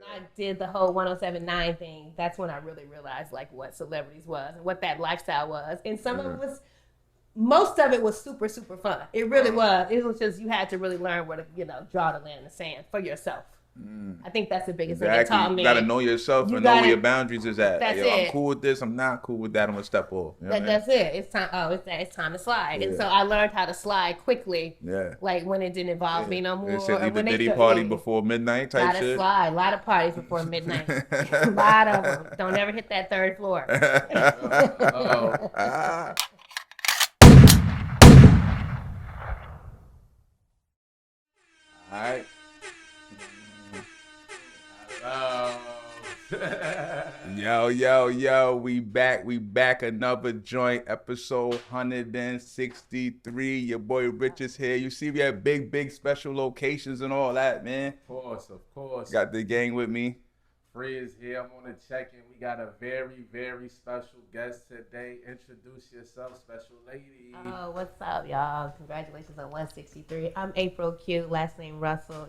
I did the whole 1079 thing. That's when I really realized like what celebrities was and what that lifestyle was. And some of it was, most of it was super, super fun. It really was. It was just, you had to really learn where to, draw the line in the sand for yourself. I think that's the biggest thing it taught me. You got to know yourself and know where your boundaries is at. That's it. I'm cool with this. I'm not cool with that. I'm going to step off. You know that's it. It's time. It's time to slide. Yeah. And so I learned how to slide quickly. Yeah. Like when it didn't involve me no more. They said leave the Diddy party before midnight type shit. Slide. A lot of parties before midnight. A lot of them. Don't ever hit that third floor. All right. Yo, we back another joint, episode 163. Your boy Rich is here. You see we have big special locations and all that, man. Of course. Got the gang with me. Free is here. I'm on the check-in. We got a very special guest today. Introduce yourself, special lady. Oh, what's up, y'all? Congratulations on 163. I'm April Q, last name Russell,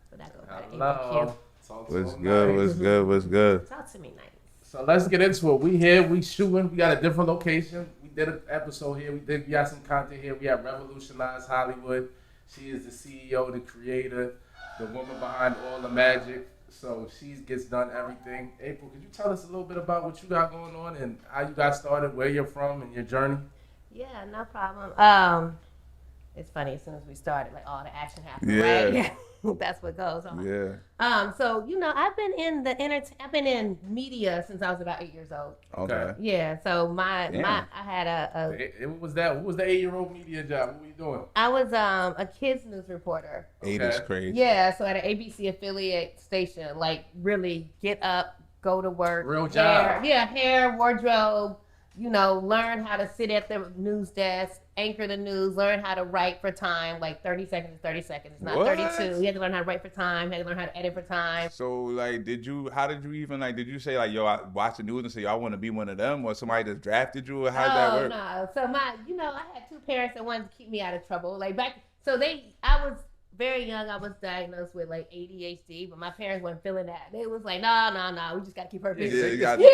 so that goes by April Q. What's good? Talk to me nice. So let's get into it. We here, we shooting. We got a different location. We did an episode here. We got some content here. We have Revolutionized Hollywood. She is the CEO, the creator, the woman behind all the magic. So she gets done everything. April, could you tell us a little bit about what you got going on and how you got started, where you're from, and your journey? Yeah, no problem. It's funny, as soon as we started, like all the action happened, right? Yeah. That's what goes on. Yeah. So I've been in I've been in media since I was about 8 years old. Okay. Yeah. So I had What was that? What was the 8-year-old media job? What were you doing? I was a kids news reporter. Okay. 80s crazy. Yeah. So at an ABC affiliate station, like really get up, go to work. Real job. Hair, wardrobe. Learn how to sit at the news desk, anchor the news, learn how to write for time, like 30 seconds is 30 seconds. It's not 32. You had to learn how to write for time, had to learn how to edit for time. So, like, did you say, like, yo, I watch the news and say, yo, I want to be one of them, or somebody just drafted you, or how did that work? No. So I had two parents that wanted to keep me out of trouble. Like, I was very young, I was diagnosed with like ADHD, but my parents weren't feeling that. They was like, no, we just gotta keep her busy. You gotta be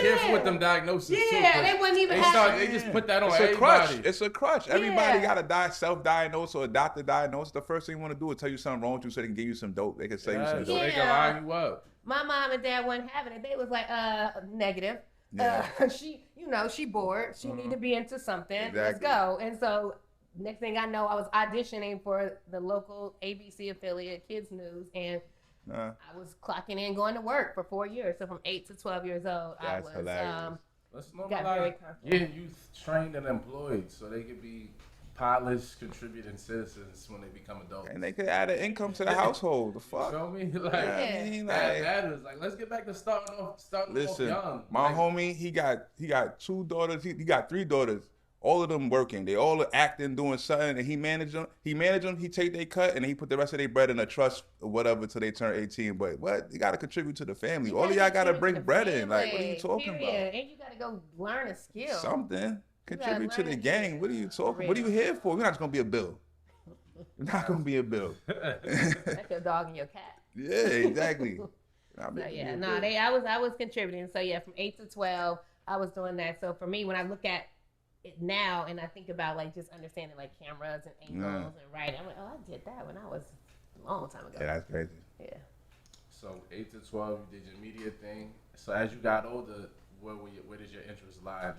careful with them diagnoses too. Yeah, they wouldn't even they just put that on everybody. It's a crutch. Everybody gotta self-diagnose or a doctor diagnose. The first thing you want to do is tell you something wrong with you so they can give you some dope. They can say you some dope. They can line you up. My mom and dad weren't having it. They was like, negative. Yeah. She bored. She need to be into something. Exactly. Let's go. And so next thing I know, I was auditioning for the local ABC affiliate Kids News, and I was clocking in, going to work for 4 years. So from 8 to 12 years old, That's hilarious. Let's normalize getting youth trained and employed so they could be polished, contributing citizens when they become adults. And they could add an income to the household. The fuck? You know what I mean? That matters. Like, let's get back to starting off young. My homie, he got 2 daughters. He got 3 daughters. All of them working. They all acting, doing something, and he managed them. He take their cut, and he put the rest of their bread in a trust or whatever till they turn 18. But what? You got to contribute to the family. All of y'all got to bring bread in. Like, what are you talking about? And you got to go learn a skill. Something. Contribute to the gang. What are you talking? What are you here for? We're not just going to be a bill. We're not going to be a bill. That's your dog and your cat. Yeah, exactly. I was contributing. So, from 8 to 12, I was doing that. So, for me, when I look at it now and I think about like just understanding like cameras and angles and writing, I'm like, oh, I did that when I was a long time ago. Yeah, that's crazy. Yeah. So 8 to 12, you did your media thing. So as you got older, where did your interest lie?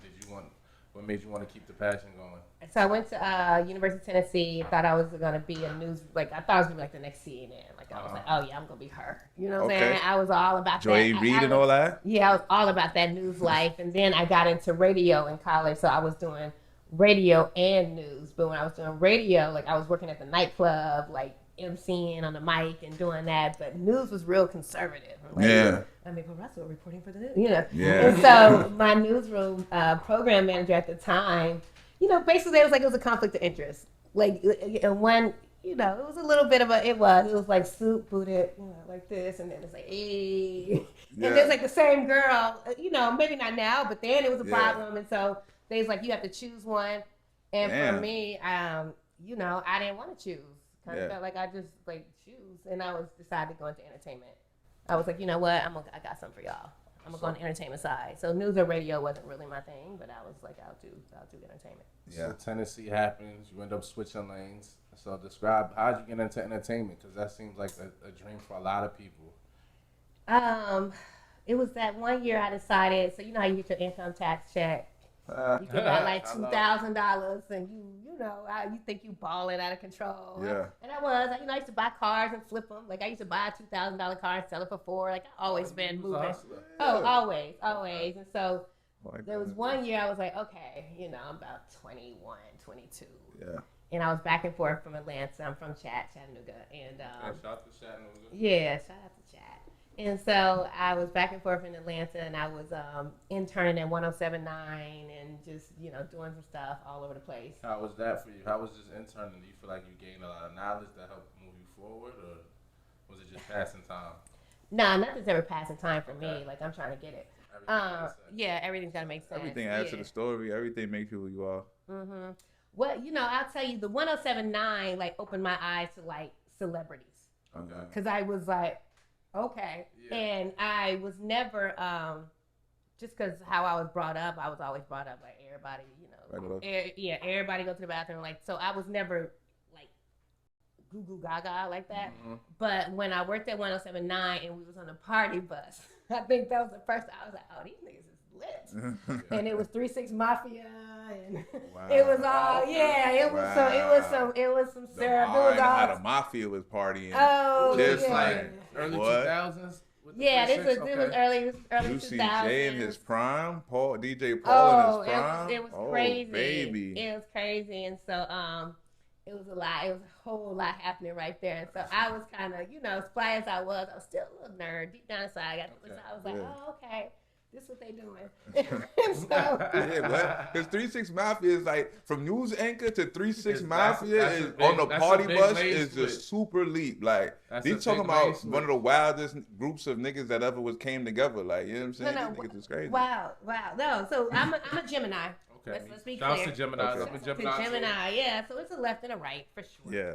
What made you want to keep the passion going? So I went to University of Tennessee. Thought I was gonna be I thought I was gonna be like the next CNN. Like I was like, oh yeah, I'm gonna be her. You know what I'm saying? I was all about Joy that. Reid and all that. Yeah, I was all about that news life. And then I got into radio in college, so I was doing radio and news. But when I was doing radio, like I was working at the nightclub, like emceeing on the mic and doing that. But news was real conservative. Like, I mean, Russell reporting for the news, Yeah. And so my newsroom program manager at the time, basically it was a conflict of interest. Like, and one, it was a little bit of it was like suit booted, like this, and then it's like, hey. And there's like the same girl, maybe not now, but then it was a problem. And so they was like, you have to choose one. And for me, I didn't want to choose. Kind of felt like I just choose, and I decided to go into entertainment. I was like, you know what? I got something for y'all. I'm gonna go on the entertainment side. So news or radio wasn't really my thing, but I was like, I'll do entertainment. So Tennessee happens. You end up switching lanes. So describe how'd you get into entertainment? Because that seems like a dream for a lot of people. It was that one year I decided. So you know how you get your income tax check. You get that like $2,000, and you think you balling out of control. Yeah. And I used to buy cars and flip them. Like I used to buy a $2,000 car and sell it for $4. Like I always been moving. Oh, always. And so there was one year I was like, okay, I'm about 21, 22. Yeah. And I was back and forth from Atlanta. I'm from Chattanooga, and shout out to Chattanooga. yeah, shout out to Chat. And so I was back and forth in Atlanta, and I was interning at 107.9 and just, doing some stuff all over the place. How was that for you? How was this interning? Do you feel like you gained a lot of knowledge that helped move you forward, or was it just passing time? Nah, nothing's ever passing time for me. Like, I'm trying to get it. Everything's got to make sense. Everything adds to the story. Everything makes you who you are. Mm-hmm. Well, I'll tell you, the 107.9, like, opened my eyes to, like, celebrities. Okay. Because I was like, okay. Yeah. And I was never, just because how I was brought up, I was always brought up like everybody, everybody go to the bathroom. Like, so I was never like goo goo gaga like that. Mm-hmm. But when I worked at 107.9 and we was on a party bus, I think that was the first time I was like, oh, these niggas is lit. And it was 3 6 Mafia, and it was all it was some syrup. It was all how the Mafia was partying. Oh, just like early 2000s. Yeah, it was early 2000s. UCJ in his prime, DJ Paul in his prime. It was crazy. Baby. It was crazy, and so it was a lot. It was a whole lot happening right there, and so I was kind of, as fly as I was still a little nerd deep down inside. I was like, oh, okay. This is what they doing. But his 3 6 Mafia is like from news anchor to 3 6 Mafia is on the party bus is just super leap. Like he's talking about one of the wildest groups of niggas that ever came together. Like, you know what I'm saying? These niggas is crazy. Wow. No, so I'm a Gemini. Okay. Let's be clear. Shouts to Gemini. Okay. I'm a Gemini. Yeah. So it's a left and a right for sure. Yeah.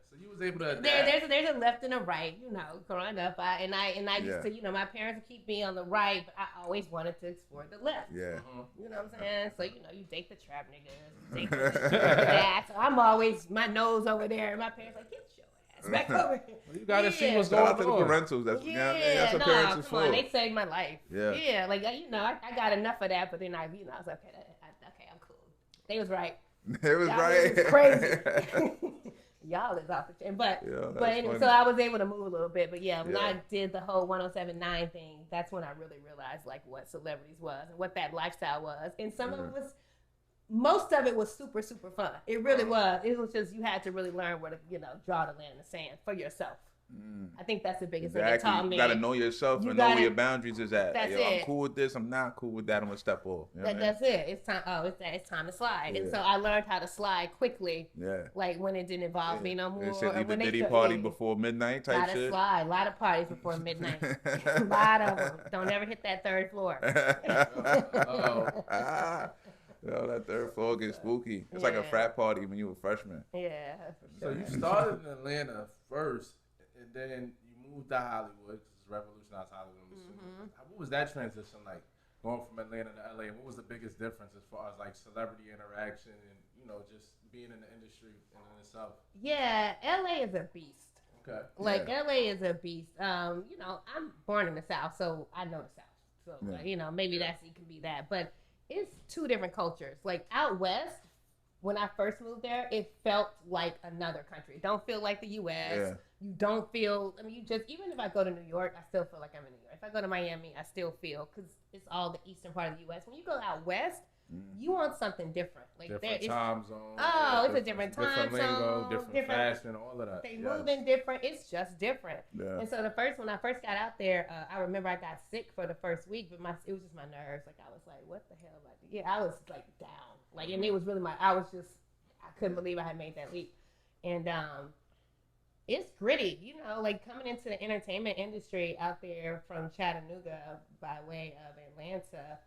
So you was able to adapt. There's a left and a right. Growing up, I used to, my parents would keep me on the right, but I always wanted to explore the left. Yeah. You know what I'm saying? So you date the trap niggas, you date that. So I'm always my nose over there, and my parents like, get your ass back over here. Well, you gotta see what's going on. Shout out to the parentals. That's that's what parents are for. They saved my life. Yeah. Yeah. Like I got enough of that, but then I was like, okay. I'm cool. They was right. It was right. Was crazy. Y'all is off the chain. But anyway, so I was able to move a little bit. But when I did the whole 107.9 thing, that's when I really realized like what celebrities was and what that lifestyle was. And some of it was, most of it was super, super fun. It really was. It was just, you had to really learn where to, draw the line in the sand for yourself. I think that's the biggest thing it taught me. You gotta know yourself and know where your boundaries is at. That's it. I'm cool with this. I'm not cool with that. I'm gonna step off. That's it. It's time. It's time to slide. Yeah. And so I learned how to slide quickly. Yeah. Like when it didn't involve me no more. It said leave the Diddy party before midnight type shit. Slide. A lot of parties before midnight. A lot of them. Don't ever hit that third floor. That third floor gets spooky. It's like a frat party when you were a freshman. Yeah. So you started in Atlanta first. And then you moved to Hollywood because it's revolutionized Hollywood. What was that transition like, going from Atlanta to LA? What was the biggest difference as far as like celebrity interaction and just being in the industry in itself? Yeah, LA is a beast. Okay. Like LA is a beast. I'm born in the South, so I know the South. So maybe it can be that, but it's two different cultures. Like out west, when I first moved there, it felt like another country. It don't feel like the U.S. Yeah. You don't feel, even if I go to New York, I still feel like I'm in New York. If I go to Miami, I still feel, because it's all the eastern part of the U.S. When you go out west, you want something different. Like different time zone. Oh, it's a different time zone. Lingo, different fashion, all of that. They moving different. It's just different. Yeah. And so when I first got out there, I remember I got sick for the first week, but it was just my nerves. Like I was like, what the hell am I doing? Yeah, I was like down. Like, and it was really I couldn't believe I had made that leap. And it's gritty, like coming into the entertainment industry out there from Chattanooga by way of Atlanta.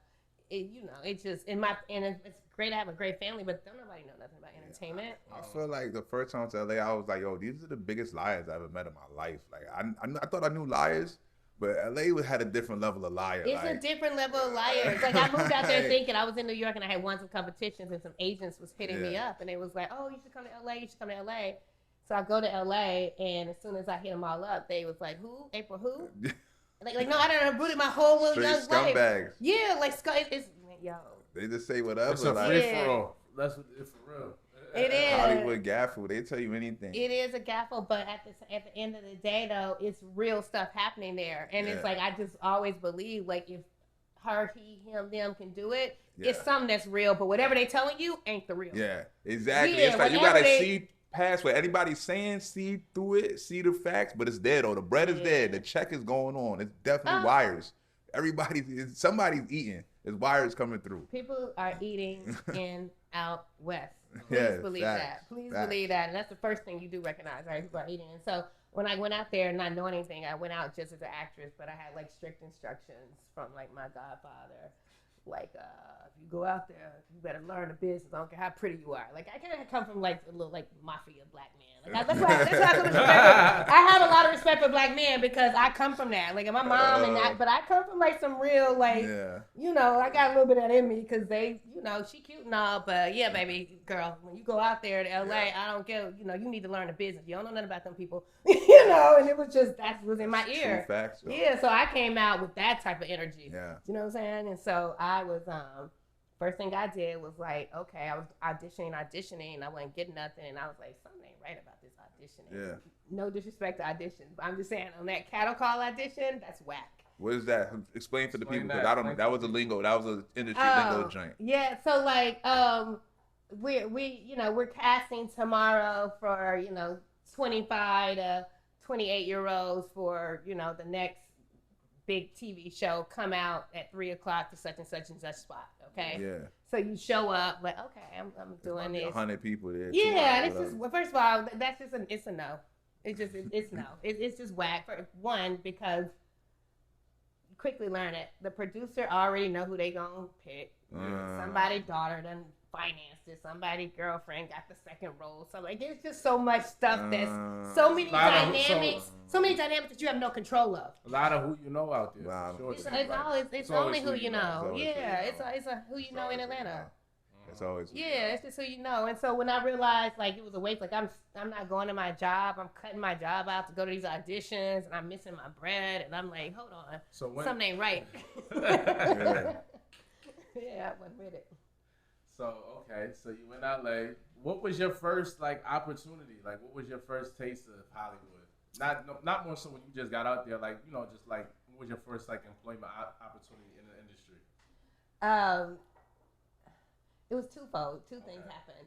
It's just and it's great to have a great family, but don't nobody know nothing about entertainment. I feel like the first time to LA, I was like, yo, these are the biggest liars I ever met in my life. Like I thought I knew liars, But LA had a different level of liar. It's a different level of liars. Like I moved out there thinking I was in New York and I had won some competitions and some agents was hitting me up and they was like, "Oh, you should come to LA. You should come to LA." So I go to LA and as soon as I hit them all up, they was like, "Who? April who?" like no, I don't rooted my whole little young life. Scumbags. Yeah, like it's yo. They just say whatever. It's a like, free for all. That's what it's for real. It is. Hollywood gaffle. They tell you anything. It is a gaffle, but at the end of the day, though, it's real stuff happening there, and it's like I just always believe, like if her, he, him, them can do it, it's something that's real. But whatever they telling you ain't the real. Yeah, exactly. Yeah, it's like you gotta see past what anybody's saying, see through it, see the facts, but it's there though. The bread is there. The check is going on. It's definitely wires. Somebody's eating. There's wires coming through. People are eating in out west. Please believe that. Please believe that. And that's the first thing you do recognize, right? People are eating. And so when I went out there not knowing anything, I went out just as an actress, but I had like strict instructions from like my godfather. Like, if you go out there, you better learn the business. I don't care how pretty you are. Like, I kind of come from like a little like mafia black man. Like, that's why I come with respect. I have a lot of respect for black men because I come from that. Like, and my mom but I come from like some real like, you know, I got a little bit of that in me because they, you know, she cute and all, but yeah, baby girl, when you go out there to LA, I don't care. You know, you need to learn the business. You don't know nothing about them people, you know. And it was just that was in my ear. True facts, yeah, so I came out with that type of energy. Yeah, you know what I'm saying? And so I was first thing I did was like, okay, I was auditioning, and I wasn't getting nothing, and I was like, something ain't right about this auditioning. Yeah. No disrespect to auditions, but I'm just saying on that cattle call audition, that's whack. What is that? Explain for the people because I don't know. That was a lingo. That was an industry lingo joint. Yeah. So like, we're casting tomorrow for 25 to 28-year-olds for the next big TV show come out at 3:00 to such and such spot. Okay. Yeah. So you show up like, okay, I'm doing this. 100 people there. Yeah, this is first of all, that's just it's a no. It's no. It's just whack. For one, because you quickly learn it. The producer already know who they gonna pick. Somebody daughter done financed it. Somebody girlfriend got the second role. So like, there's just so much stuff that's so many dynamics that you have no control of. A lot of who you know out there. Sure. It's only who you know. Yeah, it's a who you know in Atlanta. It's always it's just who you know. And so when I realized like it was a waste, like I'm not going to my job. I'm cutting my job out to go to these auditions, and I'm missing my bread. And I'm like, hold on, something ain't right. Yeah, I went with it. So so you went to LA. What was your first like opportunity? Like, what was your first taste of Hollywood? Not more so when you just got out there. Like, just like what was your first like employment opportunity in the industry? It was twofold. Two things happened.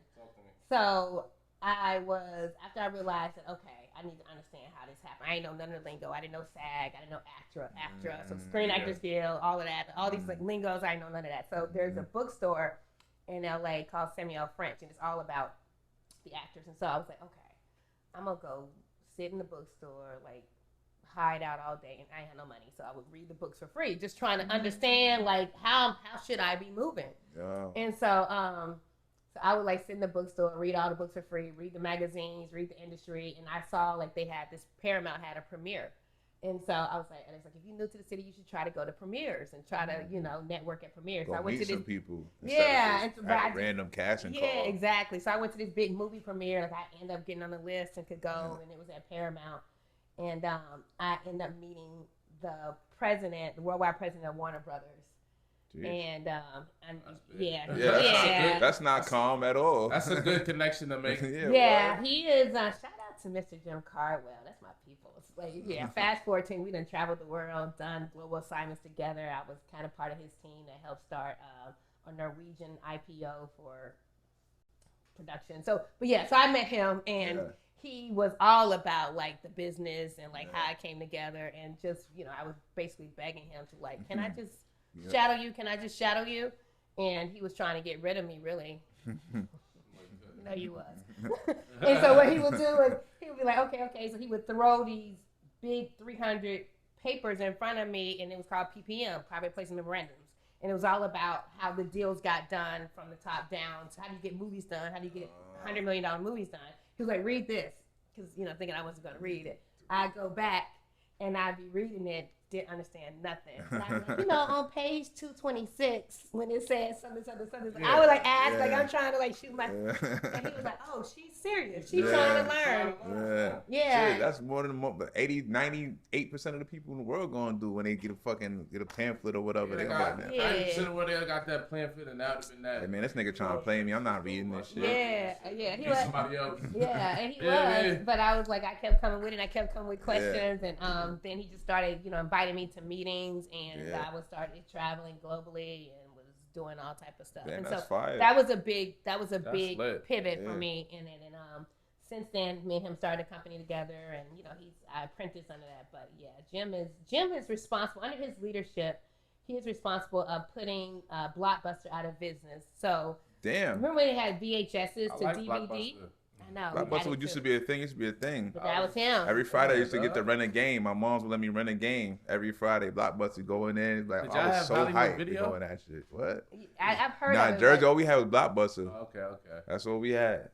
So after I realized that, okay, I need to understand how this happened. I didn't know none of the lingo. I didn't know SAG. I didn't know ACTRA, so Screen Actors Guild, all of that. All these like lingos, I didn't know none of that. So there's a bookstore in LA called Samuel French, and it's all about the actors. And so I was like, okay, I'm going to go sit in the bookstore, like hide out all day, and I ain't had no money. So I would read the books for free, just trying to understand like how should I be moving. And so I would like sit in the bookstore, read all the books for free, read the magazines, read the industry, and I saw like they had this Paramount had a premiere. And so I was like, if you're new to the city, you should try to go to premieres and try to, network at premieres. Go so I went meet to some people. Random casting call. Yeah, exactly. So I went to this big movie premiere. Like I ended up getting on the list and could go, and it was at Paramount. And I ended up meeting the worldwide president of Warner Brothers. Jeez. And that's not calm at all. That's a good connection to make. He is. Shout out to Mr. Jim Cardwell. That's my people. Like, fast forward 10, we done traveled the world, done global assignments together. I was kind of part of his team that helped start a Norwegian IPO for production. So I met him, and he was all about like the business and like how it came together, and just I was basically begging him to like, can I just shadow you? Can I just shadow you? And he was trying to get rid of me, really. No, you was. And so what he would do is he would be like, okay. So he would throw these big 300 papers in front of me, and it was called PPM, Private Placement Memorandums. And it was all about how the deals got done from the top down. So how do you get movies done? How do you get $100 million movies done? He was like, read this. Because, thinking I wasn't going to read it. I'd go back, and I'd be reading it didn't understand nothing. And I was like, on page 226, when it says something, I would like ask, like I'm trying to like shoot my. And he was like, "Oh, she's serious. She's trying to learn." Yeah. Shit, that's more than 98% of the people in the world gonna do when they get a pamphlet or whatever. They got 90% of where they got that pamphlet, and that would have been that. Hey man, this nigga trying to play me. I'm not reading this shit. Yeah. He was. Somebody else. Yeah, and he was. But I was like, I kept coming with it. And I kept coming with questions, and then he just started, inviting me to meetings, and I was started traveling globally and was doing all type of stuff. Damn, and that's so fire. that was a big lit. pivot for me in it. And since then, me and him started a company together, and I apprenticed under that. But yeah, Jim is responsible under his leadership. He is responsible of putting Blockbuster out of business. So remember when they had VHSs to DVD? Blockbuster. I know. Blockbuster used to be a thing. Used to be a thing. But that was him. Every Friday, I used to get to rent a game. My moms would let me rent a game every Friday. Blockbuster going in. Like, I was so hyped to go in that shit. What? I've heard Nah, of it. in Jersey, all we had was Blockbuster. Okay. That's what we had.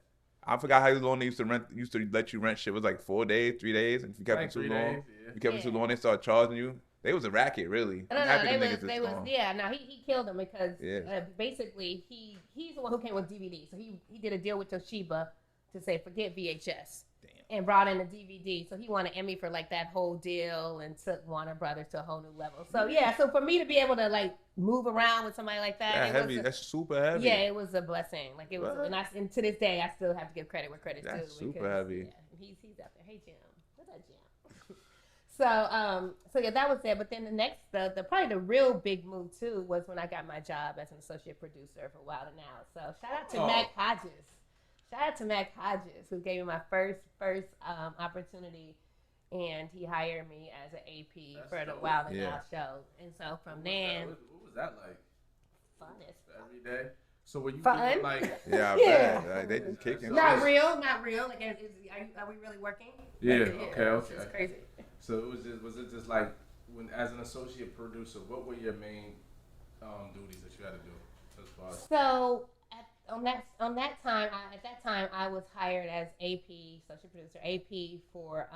I forgot how long they used to let you rent shit. It was like 4 days, 3 days. And if you kept it too long, they started charging you. They was a racket, really. No, he killed them because basically he's the one who came with DVD. So he did a deal with Toshiba to say forget VHS. Damn. And brought in a DVD. So he won an Emmy for like that whole deal and took Warner Brothers to a whole new level. So so for me to be able to like move around with somebody like that, that's super heavy. Yeah, it was a blessing. Like it was, and to this day I still have to give credit where credit's due. That's super heavy. Yeah, he's out there. Hey Jim, what's up, Jim? So that was it. But then the next, probably the real big move too was when I got my job as an associate producer for Wild 'N Out. So shout out to Mac Hodges. Shout out to Mac Hodges, who gave me my first opportunity, and he hired me as an AP for the Wild 'N Out show. And so from then, what was that like? Fun as fuck. Every day. So were you fun? doing like? Yeah, I bet. Like, they just kicking. Not real. Like, are we really working? Yeah. Okay. It's crazy. So was it just like when as an associate producer, what were your main duties that you had to do as far as? So at that time I was hired as AP associate producer AP for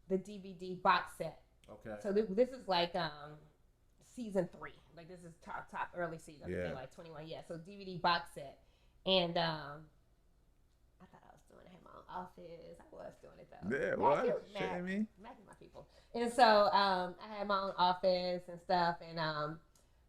the DVD box set. Okay. So this is like season 3. Like this is top early season. Yeah. Like 21. Yeah. So DVD box set, and I thought I was doing it in my own office. I was doing it though. Yeah, what? Shitting me? Imagine my people. And so I had my own office and stuff, and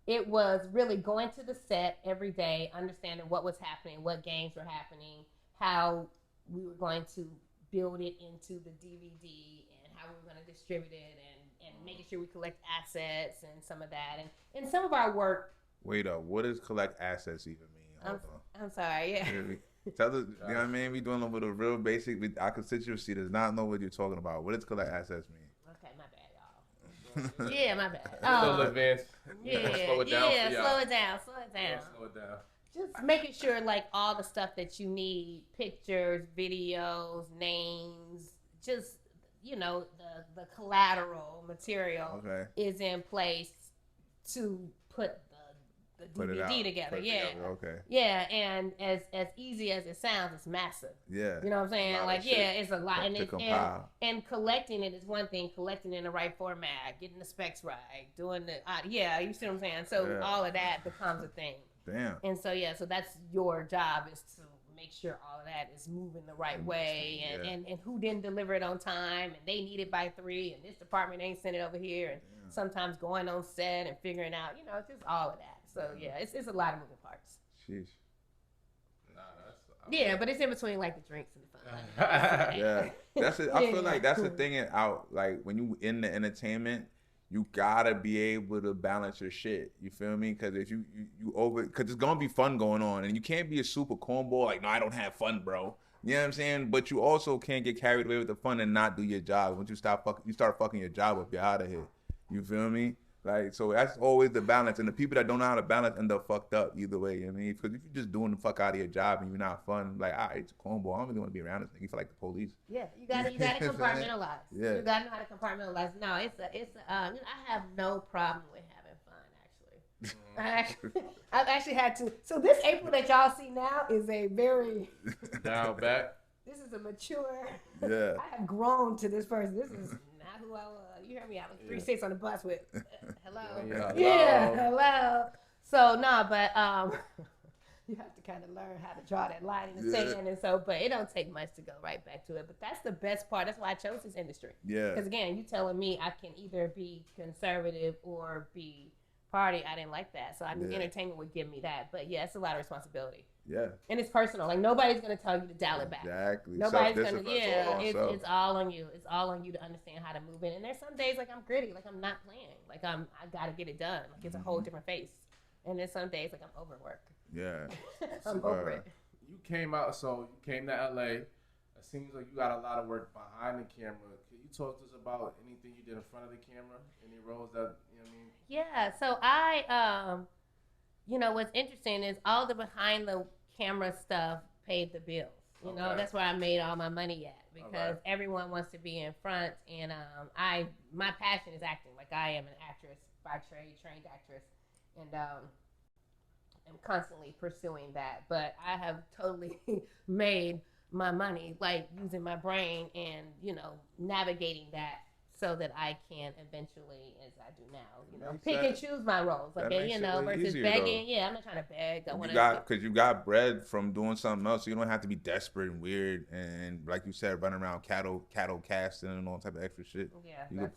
it was really going to the set every day, understanding what was happening, what games were happening, how we were going to build it into the DVD, and how we were going to distribute it, and making sure we collect assets and some of that, and some of our work. Wait up, what does collect assets even mean? I'm sorry, yeah. Tell us, you know what I mean? We doing a little real basic. Our constituency does not know what you're talking about. What does collect assets mean? Okay, my bad, y'all. Yeah, my bad. Little advanced. Yeah, slow it down. Slow it down. Slow it down. Just making sure, like, all the stuff that you need, pictures, videos, names, just, the collateral material is in place to put the DVD together. Okay. Yeah, and as easy as it sounds, it's massive. Yeah. You know what I'm saying? Like, it's a lot. And collecting it is one thing, collecting it in the right format, getting the specs right, doing the, you see what I'm saying? So all of that becomes a thing. Damn. And so, so that's your job, is to make sure all of that is moving the right way, and who didn't deliver it on time, and they need it by 3, and this department ain't sent it over here, and sometimes going on set and figuring out, just all of that. So it's a lot of moving parts. Sheesh. But it's in between like the drinks and the fun. Yeah, that's it. I feel like that's the thing out. Like when you in the entertainment, you gotta be able to balance your shit. You feel me? Because if you because it's gonna be fun going on, and you can't be a super cornball. Like, no, I don't have fun, bro. You know what I'm saying? But you also can't get carried away with the fun and not do your job. Once you start fucking your job up, you're out of here. You feel me? Like, so that's always the balance. And the people that don't know how to balance end up fucked up either way. I mean, because if you're just doing the fuck out of your job and you're not fun, like, all right, it's a cornball. I don't really want to be around this nigga. You feel like the police. Yeah, you gotta compartmentalize. You gotta know how to compartmentalize. No, I have no problem with having fun, actually. I've actually had to. So this April that y'all see now is a very down back. This is a mature. Yeah. I have grown to this person. This is not who I was. You heard me. I was 3'6" on the bus with hello. Yeah, Hello. So no, but you have to kind of learn how to draw that line in the sand, and so. But it don't take much to go right back to it. But that's the best part. That's why I chose this industry. Yeah. Because again, you telling me I can either be conservative or be party. I didn't like that, so I knew entertainment would give me that. But yeah, it's a lot of responsibility. Yeah. And it's personal. Like nobody's gonna tell you to dial it back. Exactly. Nobody's gonna. Yeah, it's all on you. It's all on you to understand how to move in. And there's some days like I'm gritty, like I'm not playing, like I gotta get it done. Like it's a whole different face. And there's some days like I'm overwork. Yeah. I'm over it. You came to LA. It seems like you got a lot of work behind the camera. Can you talk to us about anything you did in front of the camera? Any roles that, you know what I mean? Yeah, so I, what's interesting is all the behind the camera stuff paid the bills. You know, that's where I made all my money at because everyone wants to be in front. And my passion is acting. Like I am an actress by trade, trained actress. And I'm constantly pursuing that. But I have totally made my money, like using my brain and, navigating that so that I can eventually, as I do now, pick and choose my roles. Like, versus begging. Though. Yeah, I'm not trying to beg. Because you got bread from doing something else. So you don't have to be desperate and weird and like you said, running around cattle casting and all type of extra shit. Yeah. You can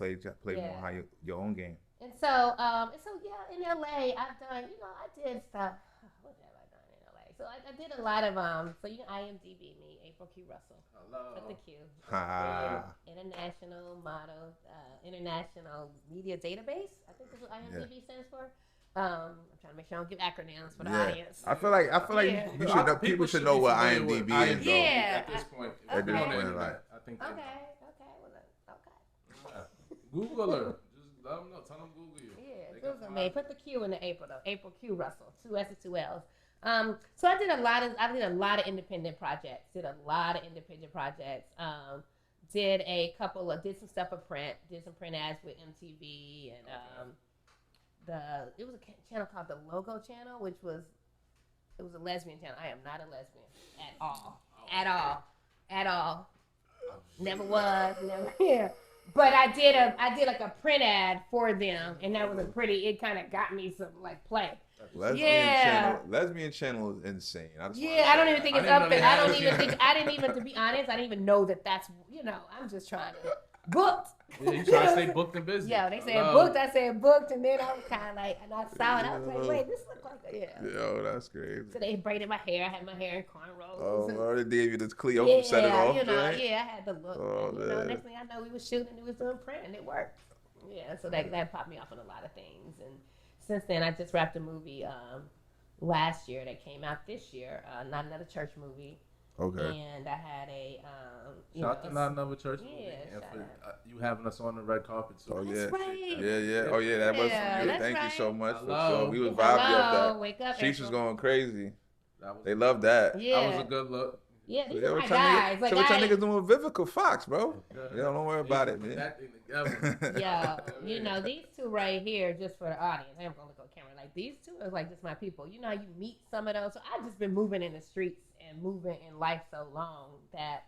play more how your own game. And so, in LA, I've done, I did stuff. What have I done in LA? So I did a lot of, so you can IMDb me, April Q. Russell. Hello. Put the Q. International Model, International Media Database. I think that's what IMDb stands for. I'm trying to make sure I don't give acronyms for the audience. I feel like you should know. People should know what IMDb is. Yeah. At this point. At this point, like. I think. Okay. Google her. Let them know. Tell them Google you. Yeah, Google me. Put the Q in the April though. April Q Russell. 2 S's, 2 L's. So I did a lot of independent projects. Did some stuff for print. Did some print ads with MTV and it was a channel called the Logo Channel, it was a lesbian channel. I am not a lesbian at all. Never was. Never. Yeah. But I did like a print ad for them, and that was it kind of got me some like play. Lesbian channel is insane. I don't even think it's up there. To be honest, I didn't even know that's, I'm just trying to booked. Yeah, you trying to stay booked and busy. Yeah, they said booked, I said booked, and then I was kind of like, and I saw it, I was like, wait, this looks like Yo, that's crazy. So they braided my hair, I had my hair in cornrows. Oh, they gave you this Cleo set it off, right? Yeah, I had the look. And, next thing I know, we was shooting, and we was doing print, and it worked. Yeah, so that popped me off on a lot of things, and since then, I just wrapped a movie last year that came out this year, Not Another Church movie. Okay. And I had a shout out to Not Another Church movie. And for you having us on the red carpet. So. Oh yeah. Right. Yeah. Oh yeah, that was for you. Thank you so much for sure. We was vibing up that. Wake up. Sheesh was going crazy. They loved that. Yeah. That was a good look. Yeah, these are my guys. So what y'all niggas doing with Vivica Fox, bro? Yeah, don't worry about it, man. That thing together. Yeah, these two right here, just for the audience. I am gonna look on camera. Like these two are like just my people. You know how you meet some of those. So I've just been moving in the streets and moving in life so long that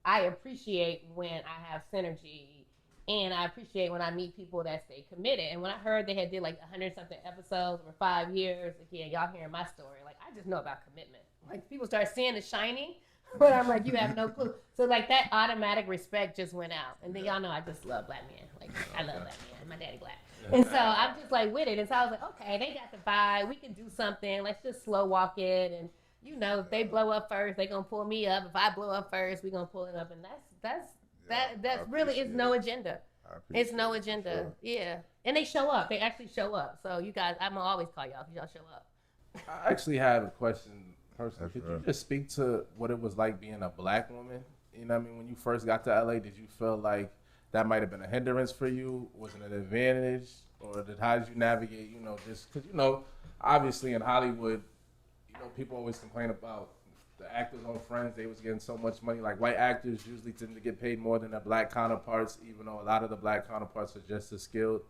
I appreciate when I have synergy, and I appreciate when I meet people that stay committed. And when I heard they had did like 100-something episodes over 5 years, again, y'all hearing my story, like I just know about commitment. Like people start seeing The Shining. But I'm like, you have no clue. So like that automatic respect just went out. And then y'all know I just love black men. Like I love black men. My daddy black. And so I'm just like with it. And so I was like, okay, they got the vibe. We can do something. Let's just slow walk it. And if they blow up first, they gonna pull me up. If I blow up first, we gonna pull it up. And that's really, it's no agenda. It's no agenda. Sure. Yeah. And they show up. They actually show up. So you guys, I'm gonna always call y'all because y'all show up. I actually have a question. Person, could you just speak to what it was like being a black woman? You know what I mean? When you first got to LA, did you feel like that might have been a hindrance for you? Was it an advantage? Or how did you navigate, just because, obviously in Hollywood, people always complain about the actors on Friends. They was getting so much money. Like white actors usually tend to get paid more than their black counterparts, even though a lot of the black counterparts are just as skilled.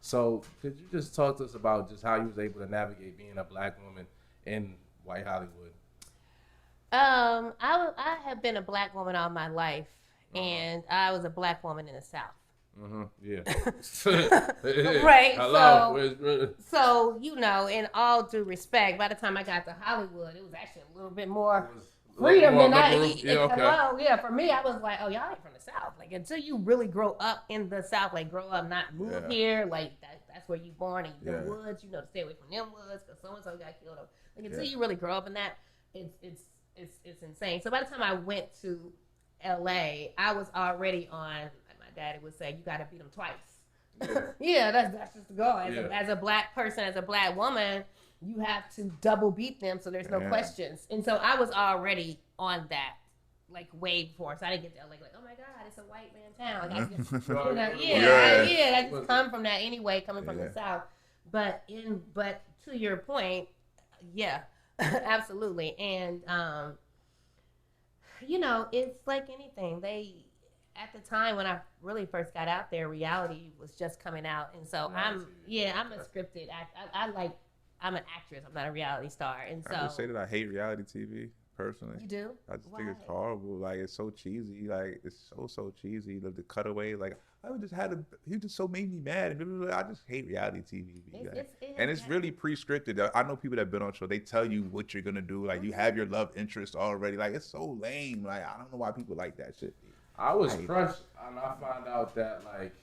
So could you just talk to us about just how you was able to navigate being a black woman in white Hollywood? I have been a black woman all my life, and I was a black woman in the South. Yeah. Right, Hello. So, you know, in all due respect, by the time I got to Hollywood, it was actually a little bit more freedom than hello. Yeah, for me, I was like, oh, y'all ain't from the South. Like, until you really grow up in the South, like, grow up, not move here, like, that's where you born, and the woods, you know, to stay away from them woods, because so-and-so got killed. Like, until you really grow up in that, it's insane. So by the time I went to LA, I was already on, like my daddy would say, you got to beat them twice. Yeah, that's just the goal. As a black person, as a black woman, you have to double beat them, so there's no questions. And so I was already on that, like, way before. So I didn't get to LA like, oh my God, it's a white man town. Like, I just, I just come from that anyway, coming from the South. But to your point, yeah, absolutely. And you know, it's like anything. At the time when I really first got out there, reality was just coming out, and so I'm a scripted act. I'm an actress. I'm not a reality star, and so I would say that I hate reality TV personally. You do? I just think it's horrible. Like, it's so cheesy. Like, it's so cheesy. The cutaway. Like, he just so made me mad. I just hate reality TV. And it's really pre-scripted. I know people that have been on show. They tell you what you're gonna do. Like, you have your love interest already. Like, it's so lame. Like, I don't know why people like that shit. I was crushed, and I found out that, like,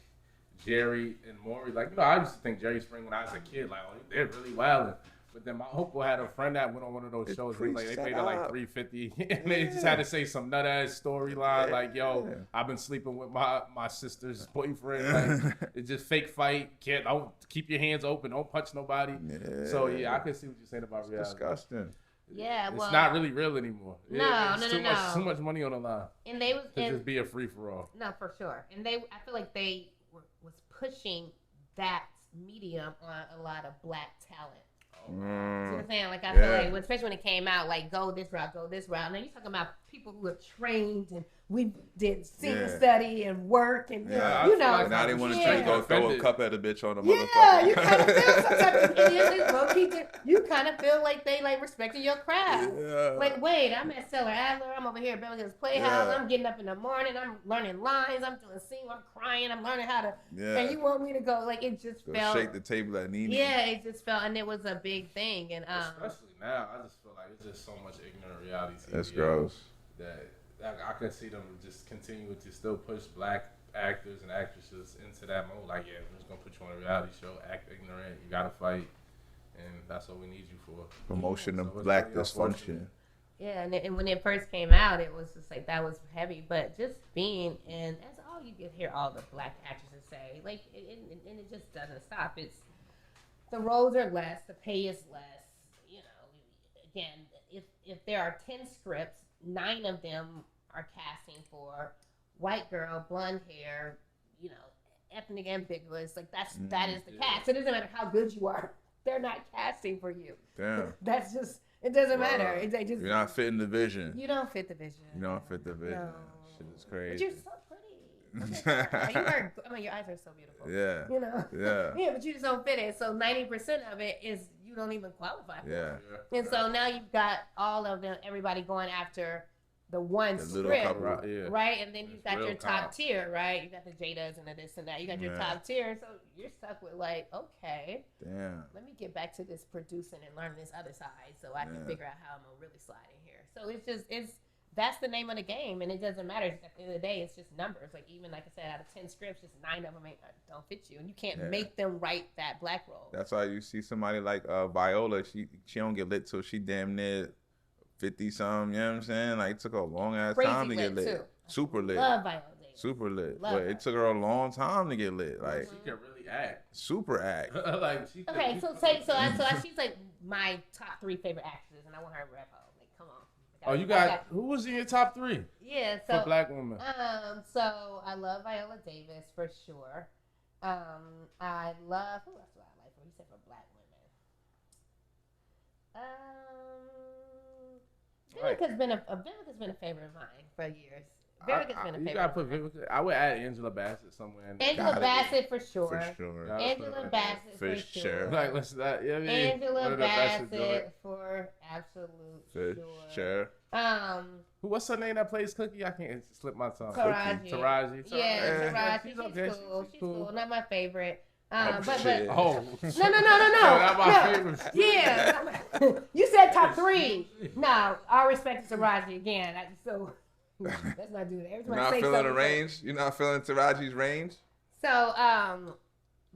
Jerry and Maury, like, you know, I used to think Jerry Springer when I was a kid, like, oh, they're really wildin'. But then my uncle had a friend that went on one of those shows. Like, they paid her like $350, and they just had to say some nut ass storyline, like, "Yo, I've been sleeping with my sister's boyfriend." Like, it's just fake fight. Don't keep your hands open. Don't punch nobody. Yeah. So I can see what you're saying about reality. Disgusting. Yeah, it's not really real anymore. No. Too much money on the line. And they was just be a free for all. No, for sure. And I feel like they was pushing that medium on a lot of black talent. See what I'm saying? Like, I feel like, especially when it came out, like, go this route. Now you're talking about people who have trained and we did scene study and work and you know. And now they want to go throw a cup at a bitch on a motherfucker. Yeah, you kind of feel some type of you kind of feel like they like respecting your craft. Yeah. Like, wait, I'm at Stellar Adler. I'm over here at Beverly Hills Playhouse. I'm getting up in the morning. I'm learning lines. I'm doing scenes. I'm crying. I'm learning how to. Yeah. And you want me to go? Like, it just felt. Shake the table at Nene. Yeah, it just felt, and it was a big thing. And especially now, I just feel like it's just so much ignorant reality TV. That's gross. That I could see them just continue to still push black actors and actresses into that mode. Like, yeah, we're just gonna put you on a reality show, act ignorant, you gotta fight, and that's what we need you for. Promotion of black dysfunction. Yeah, and when it first came out, it was just like, that was heavy. But just being, and that's all you can hear all the black actresses say, like, and it just doesn't stop. It's the roles are less, the pay is less. You know, again, if there are 10 scripts, 9 of them are casting for white girl, blonde hair, you know, ethnic ambiguous. Like, that is the cast. It doesn't matter how good you are. They're not casting for you. Damn. That's just, it doesn't matter. You're not fitting the vision. You don't fit the vision. You don't fit the vision. No. Shit is crazy. But you're so pretty. Your eyes are so beautiful. Yeah. You know? Yeah. Yeah, but you just don't fit it. So 90% of it is you don't even qualify for it. Yeah. And so now you've got all of them, everybody going after the one script, right? And then you've got your top tier, right? You got the Jadas and the this and that. You got your top tier, so you're stuck with like, okay, damn. Let me get back to this producing and learn this other side, so I can figure out how I'm gonna really slide in here. So it's that's the name of the game, and it doesn't matter. At the end of the day, it's just numbers. Like, even like I said, out of 10 scripts, just 9 of them don't fit you, and you can't make them write that black role. That's why you see somebody like Viola. She don't get lit till she damn near 50 something, you know what I'm saying? Like, it took her a long ass time to get lit. Too. Super lit. Love Viola Davis. Super lit. But it took her a long time to get lit. Like, she can really act. Super act. Like, she's like my top 3 favorite actresses, and I want her to rap out. Like, come on. Who was in your top 3? Yeah, so for black women. So I love Viola Davis for sure. I love, who else do I like? What you said for black women? Vivica's been a favorite of mine for years. Vivica's been a favorite. You gotta put Vivica. I would add Angela Bassett somewhere. Angela Bassett for sure. For sure. Angela Bassett for sure. Like, listen, Angela Bassett for absolute sure. What's her name that plays Cookie? I can't slip my tongue. Taraji. Yeah, Taraji. She's She's okay. cool. She's cool. Not my favorite. Oh, But shit. Oh. no. Not my favorite. Yeah. You said top 3. No, all respect to Taraji again. So let's not do that. Every time You're I not say feeling the something, range? You're not feeling Taraji's range? So,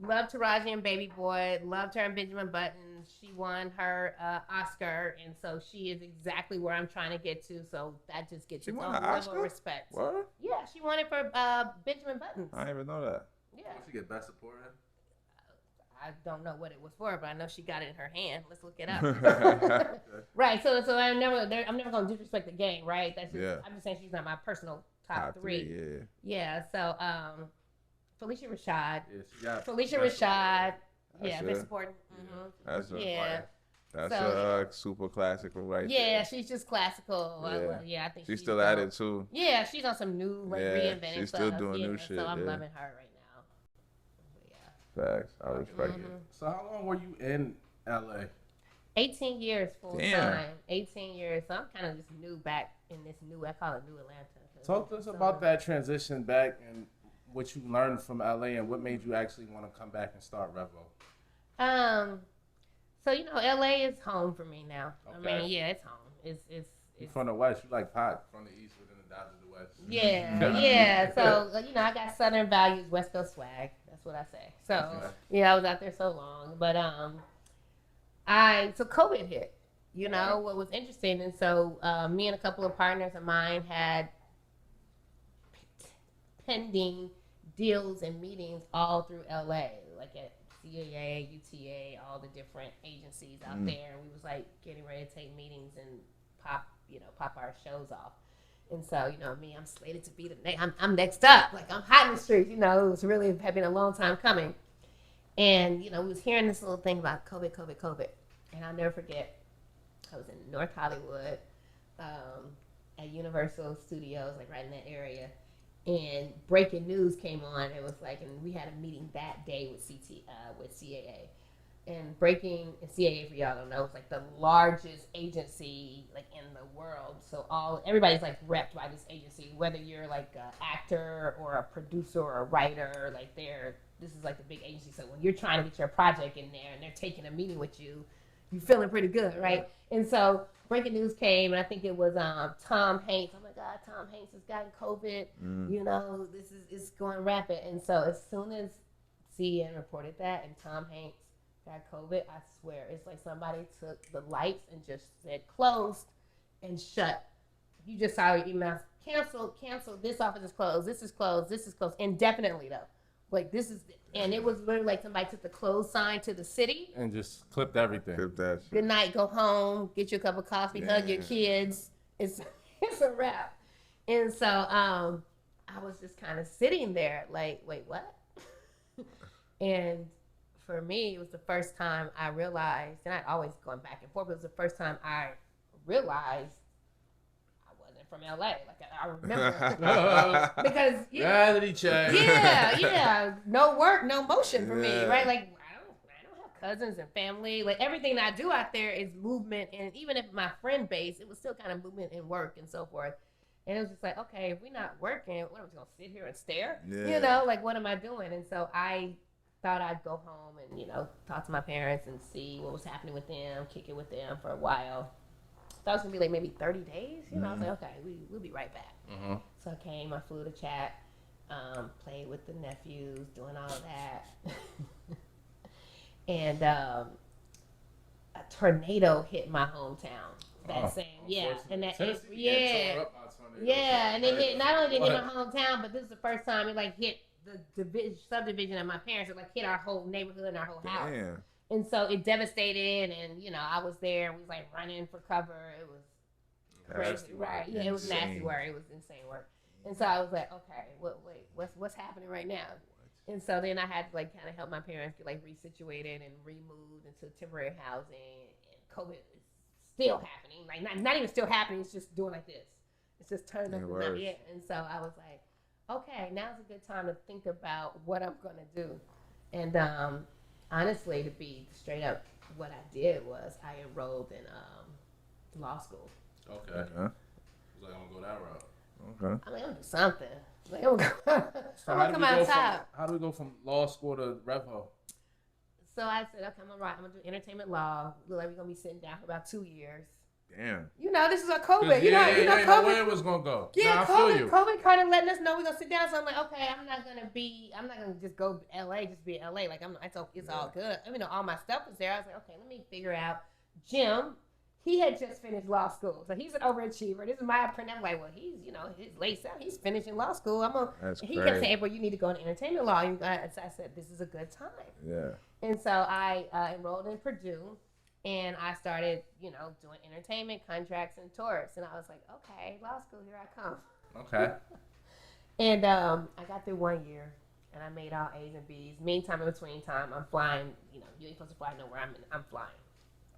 love Taraji and Baby Boy. Loved her and Benjamin Button. She won her Oscar, and so she is exactly where I'm trying to get to. So that just gets She its won own an level Oscar? of respect. What? Yeah, she won it for Benjamin Button. I didn't even know that. Yeah, She get best supporting. I don't know what it was for, but I know she got it in her hand. Let's look it up. Right. So I'm never gonna disrespect the game, right? That's just, Yeah. I'm just saying she's not my personal top Top 3. 3, Yeah. So Felicia Rashad. Yeah, she got Felicia best Rashad. That's Yeah, it. best supporting. Mhm. That's a Yeah. that's So- a super classical right Yeah, there. she's just classical. Yeah. I think She's she's still dope. at it too. Yeah, she's on some new, like, Yeah, reinventing she's stuff. still doing new Yeah, shit, So I'm yeah. loving her right now. Facts. I respect Mhm. it. So how long were you in LA? 18 years full Damn. time. 18 years. So I'm kind of just new back in this new, I call it New Atlanta. Talk to us about that transition back and what you learned from LA and what made you actually want to come back and start Revo. So LA is home for me now. Okay. I mean, yeah, it's home. It's You from the West, you like Pac from the East, but then the Dodgers the West. yeah. So I got Southern values, West Coast swag. That's what I say. So I was out there so long, but so COVID hit. What was interesting, and so me and a couple of partners of mine had pending deals and meetings all through LA, like at CAA, UTA, all the different agencies out there. And we was like getting ready to take meetings and pop our shows off. And so, me, I'm slated to be the next. I'm next up. Like, I'm hot in the streets. It was really had been a long time coming. And we was hearing this little thing about COVID, and I'll never forget. I was in North Hollywood, at Universal Studios, like right in that area. And breaking news came on. It was like, and we had a meeting that day with CAA. And CAA, for y'all don't know, is like the largest agency like in the world. So everybody's like repped by this agency, whether you're like an actor or a producer or a writer. Like this is like the big agency. So when you're trying to get your project in there and they're taking a meeting with you, you're feeling pretty good, right? And so breaking news came, and I think it was Tom Hanks. Oh my God, Tom Hanks has gotten COVID. This is going rapid. And so as soon as CNN reported that and Tom Hanks got COVID, I swear it's like somebody took the lights and just said closed and shut. You just saw your emails. Cancel. This office is closed. This is closed. This is closed indefinitely though. Like and it was literally like somebody took the closed sign to the city And just clipped everything. Clip that shit. good night, go home, get you a cup of coffee, hug your kids. It's a wrap. And so I was just kind of sitting there like, wait, what? And for me, it was the first time I realized, and I'd always gone back and forth, but it was the first time I realized I wasn't from LA. Like I remember because Reality check. yeah, no work, no motion for me, Yeah. right? Like I don't have cousins and family. Like everything I do out there is movement, and even if my friend base, it was still kind of movement and work and so forth. And it was just like, okay, if we're not working, what am I gonna sit here and stare? Yeah. Like what am I doing? And so I thought I'd go home and talk to my parents and see what was happening with them, kick it with them for a while. Thought it was gonna be like maybe 30 days. I was like, okay, we'll be right back. Mm-hmm. So I came, I flew to chat, played with the nephews, doing all of that. And a tornado hit my hometown that same, and that and it hit. Not only did it hit my hometown, but this is the first time it like hit the subdivision of my parents. It like hit our whole neighborhood and our whole house. Damn. And so it devastated, and I was there, and we was like running for cover. It was crazy, right? Yeah, it was nasty Insane. work. It was insane work. And so I was like, okay, what's happening right now? And so then I had to like kind of help my parents get like resituated and removed into temporary housing. And COVID is still happening, like not even still happening. It's just doing like this. It's just turning up and not yet. And so I was like, okay, now's a good time to think about what I'm gonna do. And honestly, to be straight up, what I did was I enrolled in law school. Okay. Huh? He's like, I'm gonna go that route. Okay. I'm gonna do something. Like, I'm gonna So I'm gonna come out top. how do we go from law school to Revo? So I said, okay, I'm gonna do entertainment law. Look like we're gonna be sitting down for about 2 years. Damn. You know, this is a COVID. Yeah, you know, know COVID. where it was gonna go. Yeah, nah, I feel you. COVID kind of letting us know we're gonna sit down. So I'm like, okay, I'm not gonna just go LA, just be LA. Like it's all good. I mean, all my stuff was there. I was like, okay, let me figure out. Jim, he had just finished law school, so he's an overachiever. This is my apprentice. I'm like, well, he's his late 70s. He's finishing law school. He kept saying, April, you need to go into entertainment law. So I said, this is a good time. Yeah. And so I enrolled in Purdue. And I started, doing entertainment contracts and tours. And I was like, okay, law school, here I come. Okay. And I got through 1 year, and I made all A's and B's. Meantime, in between time, I'm flying. You ain't supposed to fly nowhere. I'm flying.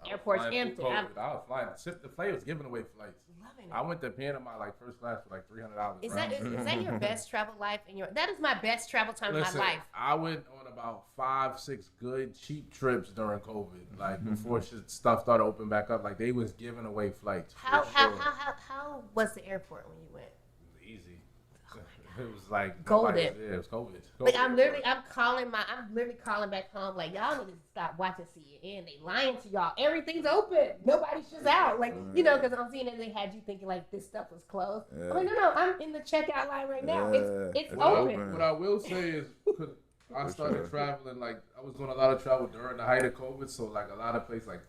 Airport's empty. I was flying. The plane was giving away flights. Loving it. I went to Panama like first class for like $300. Is that your best travel life? That is my best travel time in my life. I went on about 5-6 good cheap trips during COVID. Like before stuff started opening back up, like they was giving away flights. How was the airport when you went? It was easy. It was like golden. Yeah, it was COVID. Like I'm literally calling back home. Like y'all need to stop watching CNN. They lying to y'all. Everything's open. Nobody's just out. Like because I'm seeing that they had you thinking like this stuff was closed. Yeah. I'm like no, I'm in the checkout line right now. Yeah. It's open. What I will say is, cause I started traveling. Like I was doing a lot of travel during the height of COVID. So like a lot of places like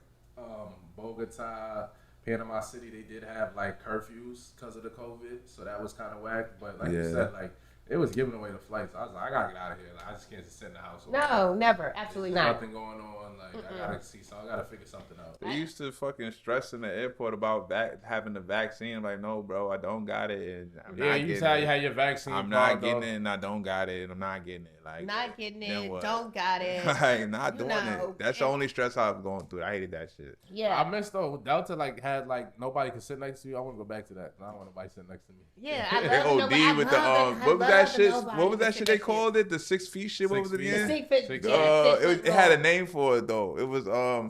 Bogota, Panama City, they did have like curfews because of the COVID, so that was kind of whack. But like you said, like it was giving away the flights. I was like, I gotta get out of here. Like, I just can't just sit in the house. No, never, absolutely not. Nothing going on. Like I gotta see something. I gotta figure something out. They used to fucking stress in the airport about having the vaccine. I'm like, no, bro, I don't got it. And I'm not you said you had your vaccine. I'm not getting it, and I don't got it, and I'm not getting it. Like, not getting then it, what? don't got it. Like, not doing it. That's the only stress I was going through. I hated that shit. Yeah, I missed though. Delta had nobody could sit next to you. I want to go back to that. I don't want nobody sitting next to me. Yeah, I They love OD with the what was that shit? What was that shit they called it? The 6 feet shit. What was it again? 6 feet. It had a name for it though. It was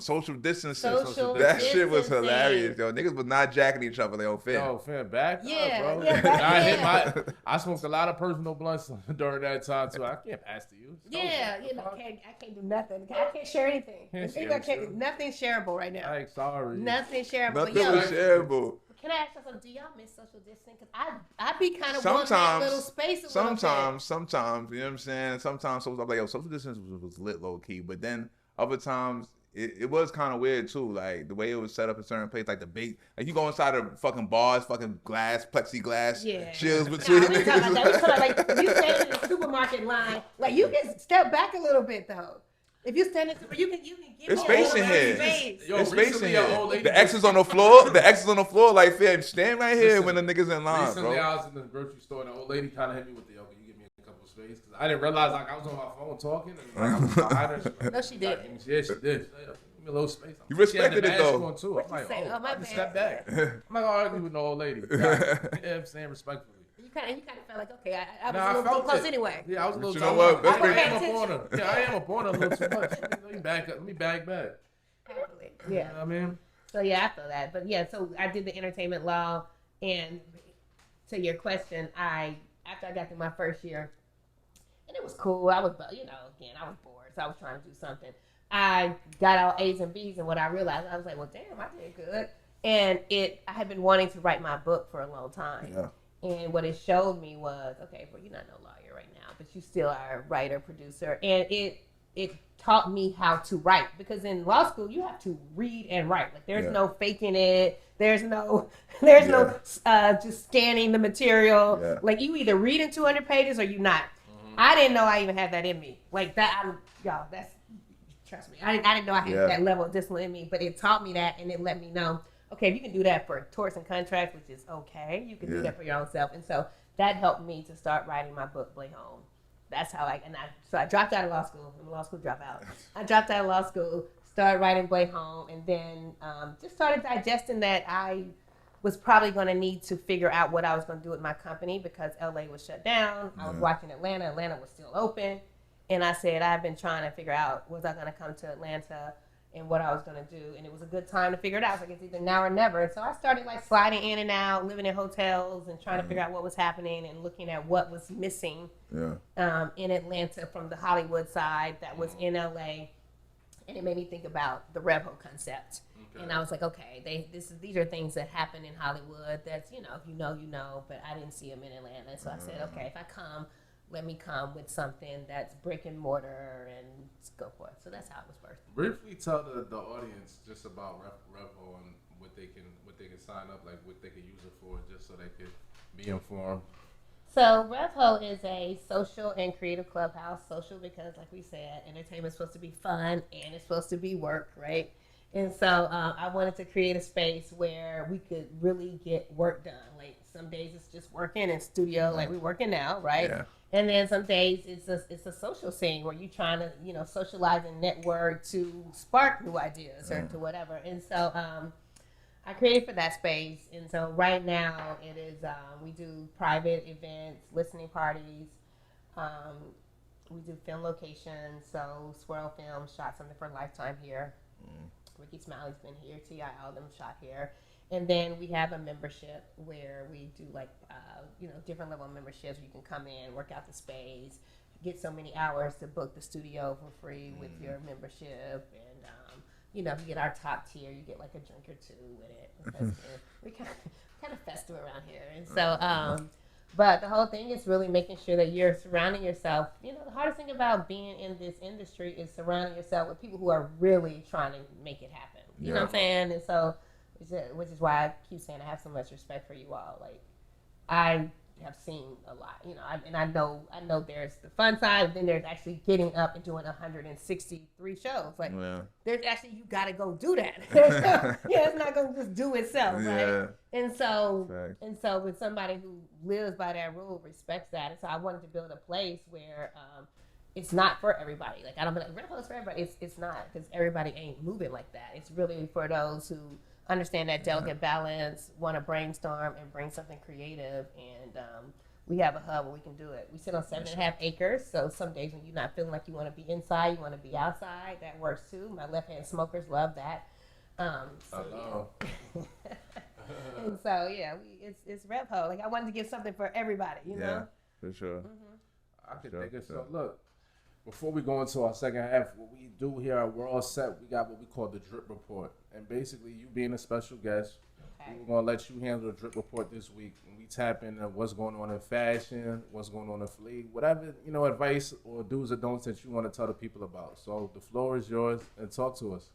social distancing. That shit was hilarious, yo. Niggas was not jacking each other. They don't fit. Yo, fam, back Yeah, up, bro. yeah, I smoked a lot of personal blunts during that time too. I can't pass to you. Yeah, I can't do nothing. I can't share anything. Nothing's shareable right now. Like, sorry. Nothing shareable. Nothing was shareable. Can I ask you something? Do y'all miss social distancing? Because I be kind of wanting that little space. Sometimes, you know what I'm saying? Sometimes, so I'm like, yo, social distance was lit low key, but then other times, it was kind of weird too, like the way it was set up in certain places, like the big, like you go inside of fucking bars, fucking glass, plexiglass, shields between niggas. We talking about like you stand in the supermarket line, like you can step back a little bit though. If you stand in, you can give There's me space in here. There's space in here. The X is on the floor. The X is on the floor. Like, fam, stand right here when the niggas in line, recently, bro. I was in the grocery store and the old lady kind of hit me with the, can you give me a couple of space? Because I didn't realize like I was on my phone talking and like, I was behind her. No, she did. Yeah, she did. Give me a little space. You respected it though. Too. I'm like, say? Oh, my I just bad. step back. I'm not gonna argue with no old lady. You know what I'm saying? Respectfully. You kind of felt like, okay, I was a little close anyway. Yeah, I was a little You too know what? much. Let's I am up on her. Yeah, I am up on her a little too much. Let me back up. Let me back. Happily. You Yeah. know what I mean? So yeah, I feel that. But yeah, so I did the entertainment law, and to your question, after I got through my first year, and it was cool. I was, again, I was bored, so I was trying to do something. I got all A's and B's, and what I realized, I was like, well, damn, I did good. And I had been wanting to write my book for a long time. Yeah. And what it showed me was, okay, well, you're not no lawyer right now, but you still are a writer, producer. And it taught me how to write, because in law school, you have to read and write. Like, there's no faking it. There's no just scanning the material. Yeah. Like, you either read in 200 pages or you not. Mm-hmm. I didn't know I even had that in me. Like, trust me. I didn't know I had that level of discipline in me, but it taught me that, and it let me know, okay, if you can do that for torts and contracts, which is okay, you can do that for your own self. And so that helped me to start writing my book, Blay Home. That's how I dropped out of law school. I'm a law school dropout. I dropped out of law school, started writing Blay Home, and then just started digesting that I was probably going to need to figure out what I was going to do with my company, because LA was shut down. I was watching Atlanta. Atlanta was still open. And I said, I've been trying to figure out, was I going to come to Atlanta and what I was gonna do, and it was a good time to figure it out. So it's either now or never. And so I started like sliding in and out, living in hotels, and trying to figure out what was happening and looking at what was missing in Atlanta from the Hollywood side that was in LA, and it made me think about the Revo concept. Okay. And I was like, okay, these are things that happen in Hollywood. That's you know, but I didn't see them in Atlanta. So I said, okay, if I come, let me come with something that's brick and mortar and go for it. So that's how it was birthed. Briefly tell the audience just about Revo and what they can sign up, like what they can use it for, just so they could be informed. So Revo is a social and creative clubhouse. Social because, like we said, entertainment is supposed to be fun and it's supposed to be work, right? And so I wanted to create a space where we could really get work done. Like some days it's just working in studio, like we're working now, right? Yeah. And then some days it's a social scene where you're trying to, socialize and network to spark new ideas or to whatever. And so I created for that space. And so right now it is, we do private events, listening parties. We do film locations. So Swirl Films shot something for Lifetime here. Ricky Smiley's been here. T.I. Aldham shot here. And then we have a membership where we do like, different level of memberships. You can come in, work out the space, get so many hours to book the studio for free with your membership. And, if you get our top tier, you get like a drink or two with it. Because we kind of festive around here. And so, but the whole thing is really making sure that you're surrounding yourself. The hardest thing about being in this industry is surrounding yourself with people who are really trying to make it happen. You know what I'm saying? And so, which is why I keep saying I have so much respect for you all. Like, I have seen a lot, I know there's the fun side, but then there's actually getting up and doing 163 shows. Like, there's actually, you got to go do that. It's not going to just do itself, right? And so with somebody who lives by that rule, respects that. And so I wanted to build a place where it's not for everybody. Like, I don't be like, Revo is for everybody. It's not, because everybody ain't moving like that. It's really for those who understand that delicate balance, want to brainstorm and bring something creative, and we have a hub where we can do it. We sit on 7.5 acres, so some days when you're not feeling like you want to be inside, you want to be outside, that works too. My left-hand smokers love that. And so it's Revo. Like, I wanted to give something for everybody, you know? For sure. I can think of so. Look, before we go into our second half, what we do here at We're All Set, we got what we call the Drip Report. And basically, you being a special guest, we're going to let you handle the Drip Report this week. And we tap into what's going on in fashion, what's going on in fleet, whatever, advice or do's or don'ts that you want to tell the people about. So the floor is yours, and talk to us.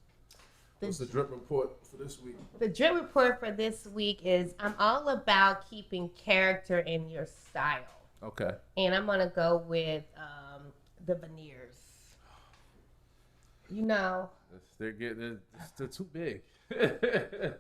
What's the Drip Report for this week? The Drip Report for this week is I'm all about keeping character in your style. Okay. And I'm going to go with the veneers. They're too big. And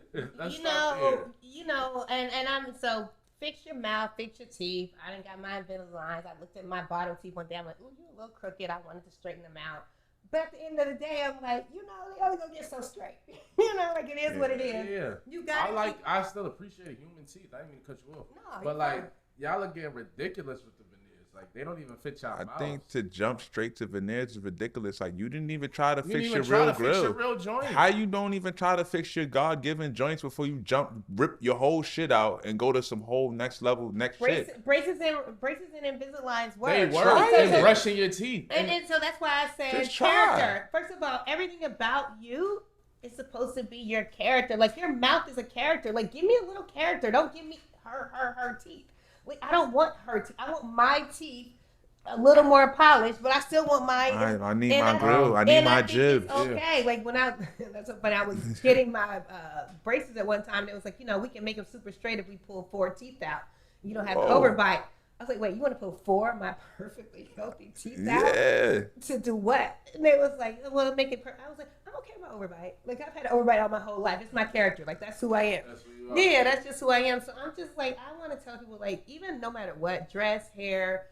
I'm so fix your mouth, fix your teeth. I done got my Invisalign. I looked at my bottom teeth one day. I'm like, ooh, you're a little crooked. I wanted to straighten them out. But at the end of the day, I'm like, they only gonna get so straight. Like, it is what it is. Yeah. You got I still appreciate human teeth. I didn't mean to cut you off. No, but like, y'all are getting ridiculous with the veneers. Like, they don't even fit y'all mouths. I think to jump straight to veneers is ridiculous. Like, you didn't even try to fix your real joints. How you don't even try to fix your God-given joints before you rip your whole shit out and go to some whole next level, shit? Braces and Invisaligns work. They work. And brushing your teeth. And so that's why I said character. First of all, everything about you is supposed to be your character. Like, your mouth is a character. Like, give me a little character. Don't give me her teeth. Like, I don't want her teeth. I want my teeth a little more polished, but I still want my. I need my grill. I need my jib. Okay, like when that's so funny. I was getting my braces at one time. And it was like, we can make them super straight if we pull 4 teeth out. You don't have to overbite. I was like, wait, you want to pull 4 of my perfectly healthy teeth out to do what? And they was like, well, make it. I was like, I don't care about overbite. Like, I've had an overbite all my whole life. It's my character. Like, that's who I am. That's who you are. Yeah, that's just who I am. So I'm just like, I want to tell people, like, even no matter what, dress, hair,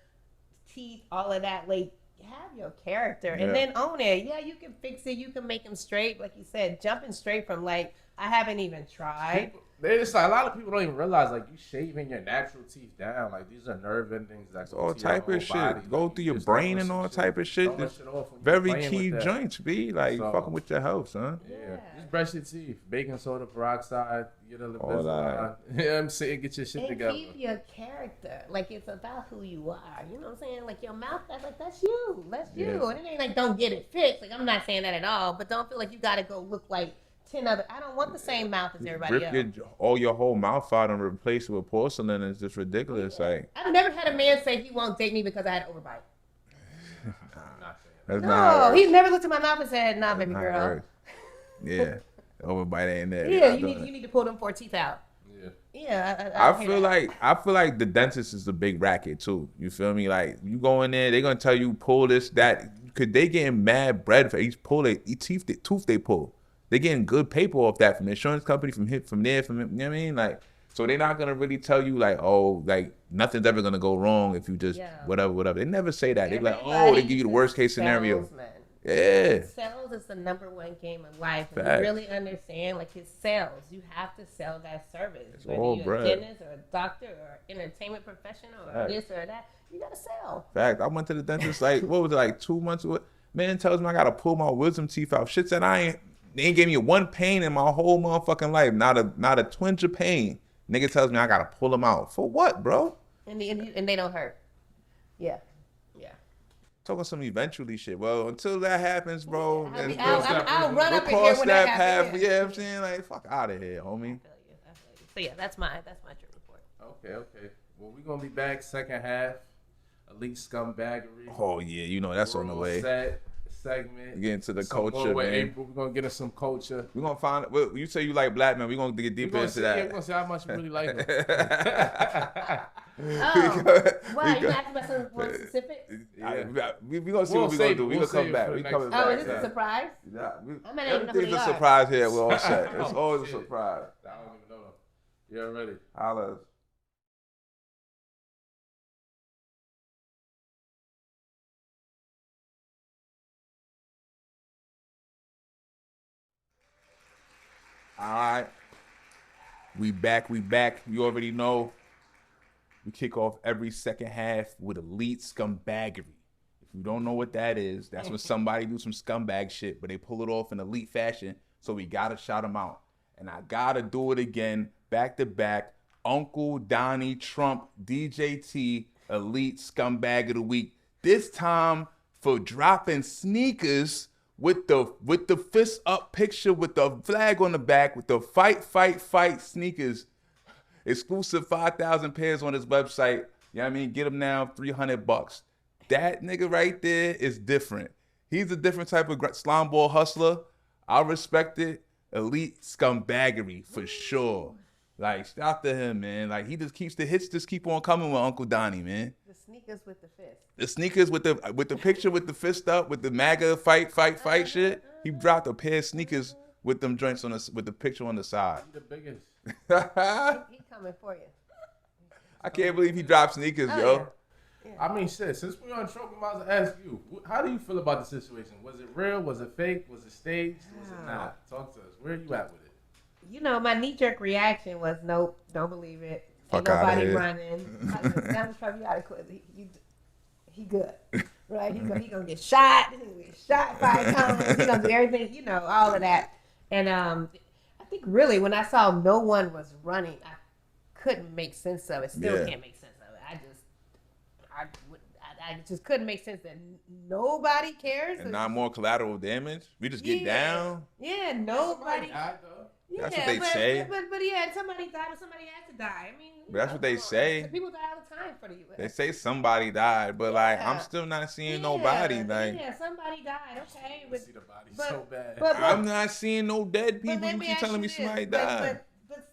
teeth, all of that, like, have your character and then own it. Yeah, you can fix it. You can make them straight. Like you said, jumping straight from, like, I haven't even tried. They just like a lot of people don't even realize like you shaving your natural teeth down. Like these are nerve endings that go All to your type whole of shit body. go Like, through you your just brain throwing and some all shit- type of shit. throwing shit off when you Very playing key with that. joints, be like So- fucking with your health, son. Yeah. Yeah. Just brush your teeth. Baking soda, peroxide, get a All little that. You know what I'm saying? Get your shit And together. keep your character. Like, it's about who you are. You know what I'm saying? Like, your mouth, that's you. That's you. Yeah. And it ain't like, don't get it fixed. Like, I'm not saying that at all. But don't feel like you got to go look like 10 other. I don't want the same mouth as everybody else. Rip your whole mouth out and replace it with porcelain is just ridiculous. Like I've never had a man say he won't date me because I had an overbite. that's No, not he's never looked at my mouth and said, nah, baby not girl. hers. Yeah, overbite ain't there. Yeah, Not you doing it. need to pull them 4 teeth out. Yeah. Yeah, I hate feel that. like the dentist is a big racket too. You feel me? Like you go in there, they're gonna tell you pull this, that. Cause they getting mad bread for each tooth they pull. They getting good paper off that from the insurance company, from there, you know what I mean? Like, so they're not gonna really tell you like, oh, like nothing's ever gonna go wrong if you just Yeah. whatever. They never say that. They like, oh, they Everybody give you the is worst case scenario. salesman. Yeah. Sales is the #1 game in life. And Facts. you really understand, like, it's sales. You have to sell that service. It's Whether all you're bread. a dentist or a doctor or entertainment professional or Facts. this or that, you gotta sell. Fact, I went to the dentist like what was it, like 2 months ago? Man tells me I gotta pull my wisdom teeth out. Shit said they ain't gave me one pain in my whole motherfucking life. Not a twinge of pain. Nigga tells me I gotta pull them out. For what, bro? And they don't hurt. Yeah. Yeah. Talking some eventually shit. Well, until that happens, bro, I'll, then I'll run we'll up in here cross when that that path. happens. Yeah, I'm saying like fuck out of here, homie. I feel you. So yeah, that's my trip report. Okay. Well, we're gonna be back second half. Elite scumbaggery. Oh yeah, you know that's on the Rural way. Set, segment. Get into the Some culture, more with man. April. We're gonna get into some culture. We're gonna find. Well, you say you like black man. We're gonna get We're deeper gonna into see, yeah, we're that. gonna see how much we really like them. Oh, why? You asking about something specific? We gonna see We'll what we gonna save do. it. We We'll gonna come save it back. for We the coming next Oh, back. is this a Yeah. surprise? Yeah, I might not even know who everything's they a are. surprise here. We're all set. It's Oh, always a shit. surprise. I don't even know them. Yeah, ready. Holla. All right. We back. You already know. We kick off every second half with elite scumbaggery. If you don't know what that is, that's when somebody do some scumbag shit, but they pull it off in elite fashion. So we gotta shout them out. And I gotta do it again, back to back. Uncle Donnie Trump, DJT, elite scumbag of the week. This time for dropping sneakers with the fist up picture with the flag on the back with the fight sneakers. Exclusive 5,000 pairs on his website. You know what I mean? Get them now, $300. That nigga right there is different. He's a different type of slime ball hustler. I respect it. Elite scumbaggery for sure. Like, shout out to him, man. Like, he just keeps the hits just keep on coming with Uncle Donnie, man. The sneakers with the fist. The sneakers with the picture with the fist up with the MAGA fight shit. He dropped a pair of sneakers with them joints with the picture on the side. He the biggest. He coming for you. I can't believe he dropped sneakers, Oh, yo. yeah. I mean, shit. Since we're on Trump, I might as well ask you: how do you feel about the situation? Was it real? Was it fake? Was it staged? Was it not? Talk to us. Where are you at with it? You know, my knee-jerk reaction was, nope, don't believe it. Fuck Ain't outta nobody here. running. Donald Trump, you gotta quit. He good, right? He gonna get shot. He gonna get shot 5 times. He gonna do everything, you know, all of that. And I think really when I saw no one was running, I couldn't make sense of it. Still Yeah. can't make sense of it. I just couldn't make sense that nobody cares. And not more collateral damage. We just get down. Yeah, nobody. died, though. Yeah, That's what they say. But yeah, somebody died, but somebody had to die. I mean, you But that's what they come on. say. People die all the time for the U.S. They say somebody died, but like I'm Yeah. still not seeing Yeah, nobody. Like yeah, somebody died. Okay, I but see the body but- so bad. but- I'm not seeing no dead but people. let You me keep ask telling me you this. somebody But died.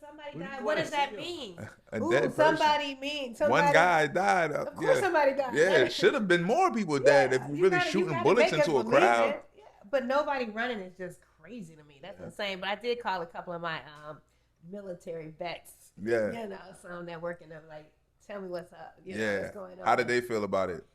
somebody What do you died. What wanna does that see? mean? A Ooh, dead person. somebody mean. Somebody, One guy died. Of course, somebody died. Yeah, it should have been more people dead if we you really gotta- you shooting gotta bullets make us into a believe crowd. it. Yeah, but nobody running is just crazy to me. That's insane. But I did call a couple of my military vets. Yeah. You know, some that work in them, like, tell me what's up. You know, Yeah. what's going on. How did they feel about it?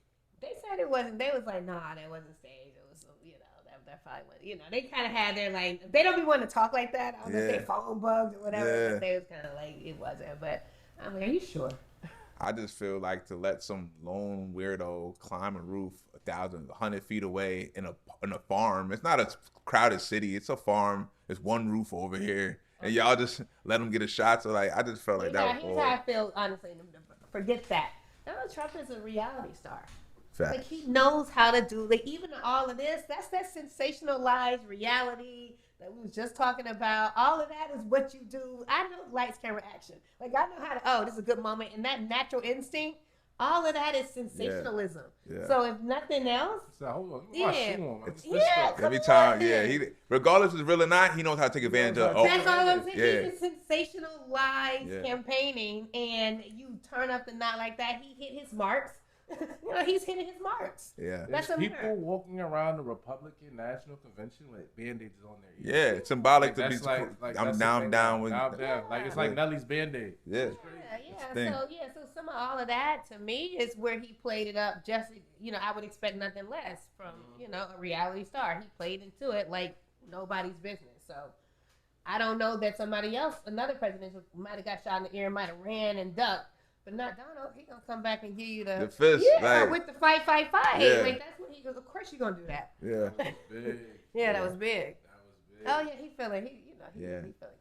They said it wasn't. They was like, nah, that wasn't staged. It was, you know, That probably was, they kind of had their like, they don't be wanting to talk like that. I don't know if Yeah. they phone bugged or whatever, Yeah. but they was kind of like, it wasn't. But I'm like, are you sure? I just feel like to let some lone weirdo climb a roof 100 feet away in a farm. It's not a crowded city. It's a farm. It's one roof over here, and y'all just let him get a shot. So like, I just felt like that was Here's all how I feel, honestly. Forget that. Donald Trump is a reality star. Like, facts. he knows how to do, like, even all of this, that's that sensationalized reality that we was just talking about. All of that is what you do. I know lights, camera, action. Like, I know how to, this is a good moment. And that natural instinct, all of that is sensationalism. Yeah. So if nothing else, So hold on. Yeah. Yeah. Every Come time, on. yeah, regardless if it's real or not, he knows how to take advantage of. that's all I'm saying. Yeah. He can sensationalize Yeah. campaigning, and you turn up the knot like that. He hit his marks. He's hitting his marks. Yeah. That's There's a people mirror. walking around the Republican National Convention with band-aids on their ears. Yeah, it's symbolic to be. That's like I'm that's down, the thing. down with. Down. Like it's like Nelly's band-aid. Yeah. thing. So some of all of that to me is where he played it up. Just I would expect nothing less from a reality star. He played into it like nobody's business. So I don't know that somebody else, another president, might have got shot in the ear, might have ran and ducked, but not Donald. He gonna come back and give you The fist, yeah, like- with the fight. Yeah. Like that's what he goes. Of course you gonna do that. Yeah. Big. Yeah, that was big. That was big. Oh yeah, he feeling Yeah. he feeling good.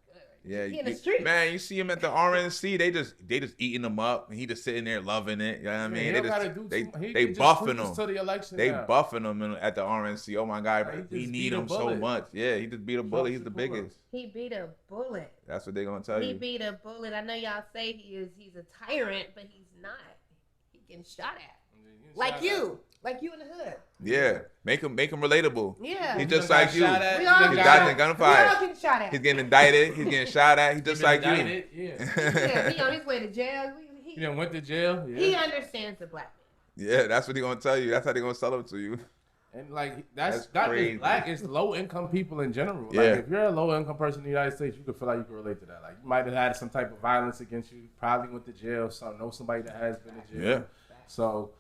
Yeah, He in the street. man, you see him at the RNC, they just eating him up, and he just sitting there loving it. You know what I mean? he They don't gotta do just, they too much. He they can just buffing cruise him. to the election They now. buffing him at the RNC. Oh my God, He we just need beat a him so bullet. much. Yeah, he just beat a bullet. He's the Trump supporter. biggest. He beat a bullet. That's what they're gonna tell He you. beat a bullet. I know y'all say he's a tyrant, but he's not. He getting shot at. Like you in the hood. Yeah, make him relatable. Yeah. He's just like you. We all He get died shot in at. We gunfight. all getting shot at. He's getting indicted. He's getting shot at. He's just like you. Yeah. Yeah, he on his way to jail. He done went to jail. Yeah. He understands the black man. Yeah, that's what he gonna tell you. That's how they gonna sell him to you. And like that's That's not crazy. just black, it's low income people in general. Yeah. Like if you're a low income person in the United States, you could feel like you can relate to that. Like you might have had some type of violence against you, probably went to jail, know somebody that has been to jail. Yeah. So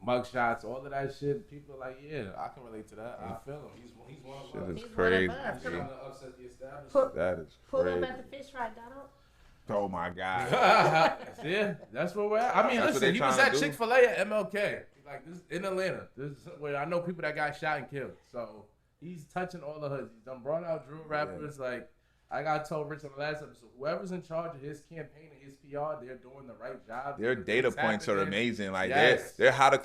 mugshots, all of that shit, people are like, yeah, I can relate to that. I feel him. He's one of Shit us. is He's crazy. one of us. He's trying to upset the establishment. Put, That is pull him crazy. at the fish fry, Donald. Oh my God. Yeah, that's where we're at. I mean, That's what they listen, he was trying at to do. Chick-fil-A at MLK. Like this in Atlanta. This is where I know people that got shot and killed. So he's touching all the hoods. He's done brought out drill rappers. Like I got told Rich on the last episode, whoever's in charge of his campaign and his PR, they're doing the right job. Their data It's points are happening. amazing. Like Yes. they're how to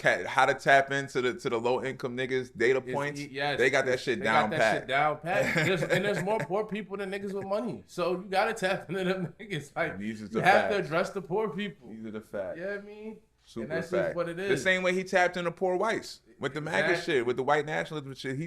tap into the low income niggas data It's- points. yes, They got that shit they down got that pat. shit down pat. And there's more poor people than niggas with money. So you gotta tap into them niggas. Like These is you the have to facts. address the poor people. These are the facts. You know what I mean? Super and that's fact. just what it The is. same way he tapped into poor whites with the MAGA Exactly. shit, with the white nationalism shit.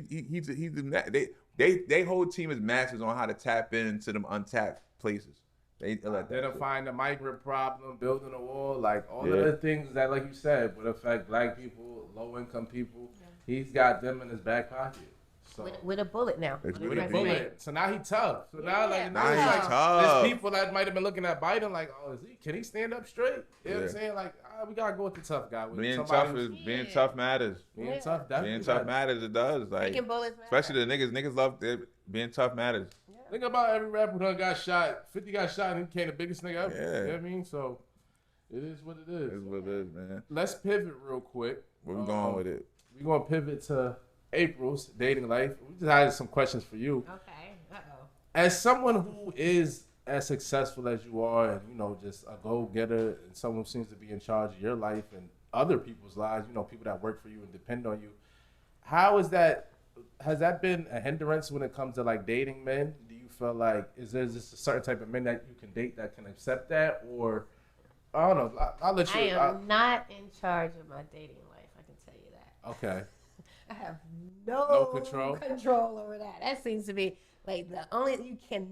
They whole team is masters on how to tap into them untapped places. They let that shit. Identifying the migrant problem, building a wall, like all Yeah. of the things that, like you said, would affect black people, low income people. He's got them in his back pocket. So With a bullet now. It's On the with a resume. bullet. So now he tough. So now Yeah. like Now it's he's like tough. there's people that might have been looking at Biden like, oh, can he stand up straight? You know what I'm Yeah. saying? Like we gotta go with the tough guy. With Being somebody tough who's- is being Yeah. tough matters. being Yeah. tough. Definitely Being tough matters. matters. It does. Like Taking bullets matter. especially the niggas love it. Being tough matters. Think about every rapper who done got shot. 50 got shot and he became the biggest nigga ever. Yeah. You know what I mean? So it is what it is. That's what it is, man. Let's pivot real quick. Where we going with it? We're gonna pivot to April's dating life. We just had some questions for you. Okay. Uh-oh. As someone who is as successful as you are, and just a go-getter, and someone who seems to be in charge of your life and other people's lives, people that work for you and depend on you, how is that? Has that been a hindrance when it comes to like dating men? Do you feel like is there just a certain type of men that you can date that can accept that, or I don't know? I'll let you. I am not in charge of my dating life. I can tell you that. Okay. I have no No control? control over that. That seems to be like the only you can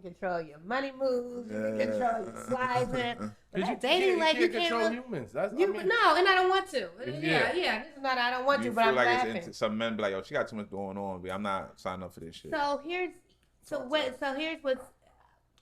control your money moves, you can control your slides in. But that dating life you can't control really, humans. That's you I mean, no, and I don't want to. Yeah. Yeah. This is not I don't want You to, but feel I'm like laughing. it's into some men be like, yo, she got too much going on, but I'm not signing up for this shit. So here's here's what's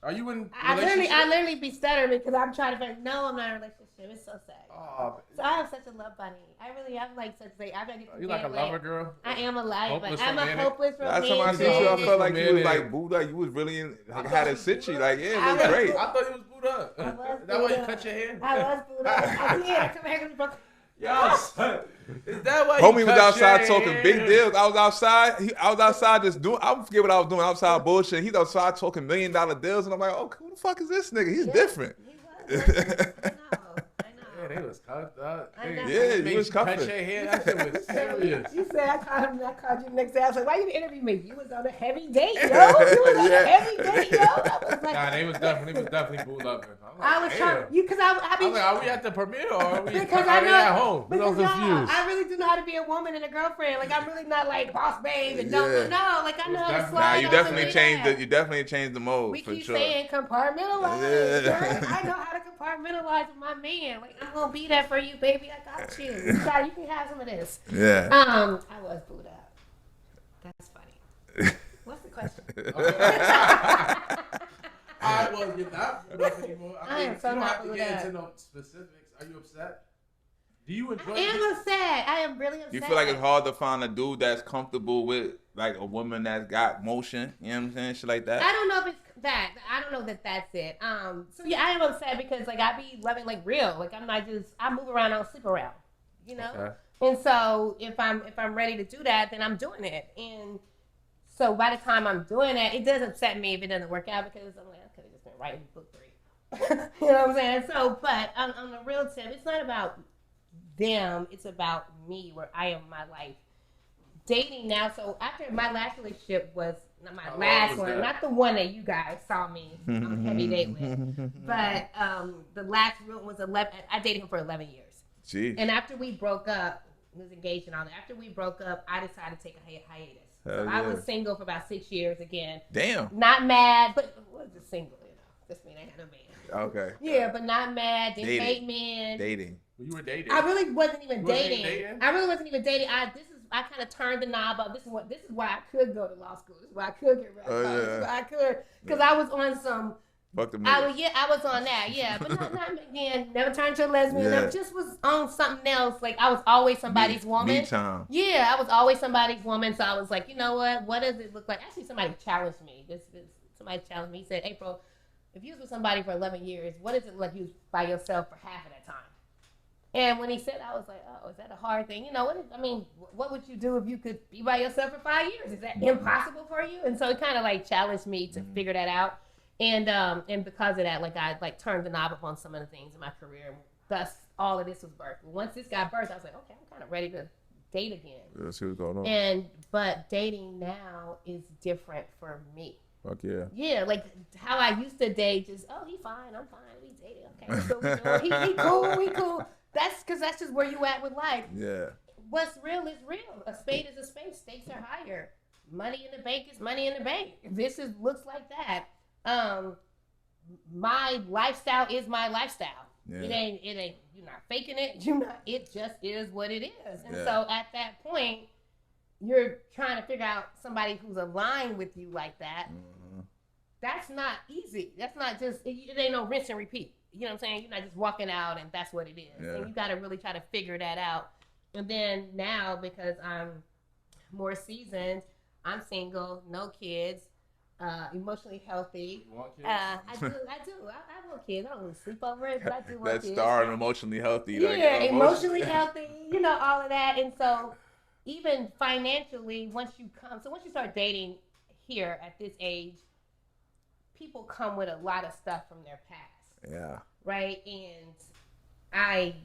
Are you in I relationship? literally be stuttering because I'm trying to figure. No, I'm not in a relationship. It's so sad. Oh, So I have such a love bunny. I'm like such a. I gotta get you like a lover girl? I am a liar, but Hopeless I'm a romantic? hopeless Last romantic. time I seen you, I Hopeless felt like you was romantic. like booed up. You was really in, like, I had thought a you was sitchy. booed Like, up. yeah, it I was was great. I thought you was booed up. I was Is that why you booed cut your hair? I was booed up. I did. I come back and broke. Yo, son, is that why Homie you was cut outside your talking hair? big deals. I was outside. I was outside just doing. I forget what I was doing. Outside bullshit. He's outside talking $1 million deals, and I'm like, oh, who the fuck is this nigga? He's different. He was. I know. Yeah, they was cuffed up. I know. Yeah, Made you was cut cuffing. your hair. That shit was serious. You said I called you the next day. I was like, why you interview me? You was on a heavy date, yo. You was on a heavy date, yo. I was like, Nah, they was definitely booed up. I was trying because I be I'm like, are we at the premiere or are we, because are I we know at home? I'm because y'all, confused. I really do know how to be a woman and a girlfriend. Like I'm really not like boss babe and don't know. Like I know how to slide. Nah, you on definitely somebody changed that. the. You definitely changed the mode We for keep sure. saying compartmentalize. Yeah. Right? I know how to compartmentalize with my man. Like I'm gonna be there for you, baby. I got you. You can have some of this. Yeah. I was booed up. That's funny. What's the question? I well, you're not booed up anymore. I am so you don't not have to booed get up. into no specifics. Are you upset? Do you enjoy I am upset. I am really upset. You feel like it's hard to find a dude that's comfortable with like a woman that's got motion. You know what I'm saying? Shit like that. I don't know if it's that. I don't know that that's it. So yeah, I am upset because like I be loving like real. Like I'm not just I move around, I don't sleep around. You know? Okay. And so if I'm ready to do that, then I'm doing it. And so by the time I'm doing that, it does upset me if it doesn't work out because I'm like, I could have just been writing book 3. You know what I'm saying? So, but on the real tip, it's not about them. It's about me, where I am in my life. Dating now. So after my last relationship was not my How long last was one, that? not the one that you guys saw me on a heavy date with, but the last real one was 11. I dated him for 11 years. Jeez. And after we broke up, we was engaged and all that. After we broke up, I decided to take a hiatus. Hell So I yeah. was single for about 6 years again. Damn. Not mad, but was just single, you know. Just mean I had no man. Okay. Yeah, but not mad. Didn't Dating. hate men. Dating. You were dating. I really wasn't even You wasn't dating. dating? I really wasn't even dating. I kind of turned the knob up. This is why I could go to law school. This is why I could get red. Oh, This is yeah. why I could because I was on some. Fuck them I niggas. was on that, yeah, but not again. Never turned to a lesbian. Yeah. Never just was on something else. Like I was always somebody's woman. Me time. Yeah, I was always somebody's woman. So I was like, you know what? What does it look like? Actually, somebody challenged me. Somebody challenged me. He said, April, if you was with somebody for 11 years, what is it like you was by yourself for half of that time? And when he said, I was like, oh, is that a hard thing? You know, what would you do if you could be by yourself for 5 years? Is that impossible for you? And so it kind of like challenged me to figure that out. And because of that, like I like turned the knob up on some of the things in my career. Thus, all of this was birthed. Once this got birthed, I was like, okay, I'm kind of ready to date again. Let's see what's going on. But dating now is different for me. Fuck yeah. Yeah, like how I used to date, just he fine, I'm fine, we dating, okay, so we cool. That's because that's just where you at with life. Yeah. What's real is real. A spade is a spade. Stakes are higher. Money in the bank is money in the bank. This looks like that. My lifestyle is my lifestyle. Yeah. It ain't. You're not faking it. It just is what it is. And Yeah. so at that point, you're trying to figure out somebody who's aligned with you like that. Mhm. That's not easy. That's not just. It ain't no rinse and repeat. You know what I'm saying? You're not just walking out and that's what it is. Yeah. And you got to really try to figure that out. And then now, because I'm more seasoned, I'm single, no kids, emotionally healthy. You want kids? I do. I want kids. I don't really sleep over it, but I do want That kids. star and emotionally healthy. Yeah, like, emotionally healthy. You know, all of that. And so, even financially, once you start dating here at this age, people come with a lot of stuff from their past. Yeah. Right? And I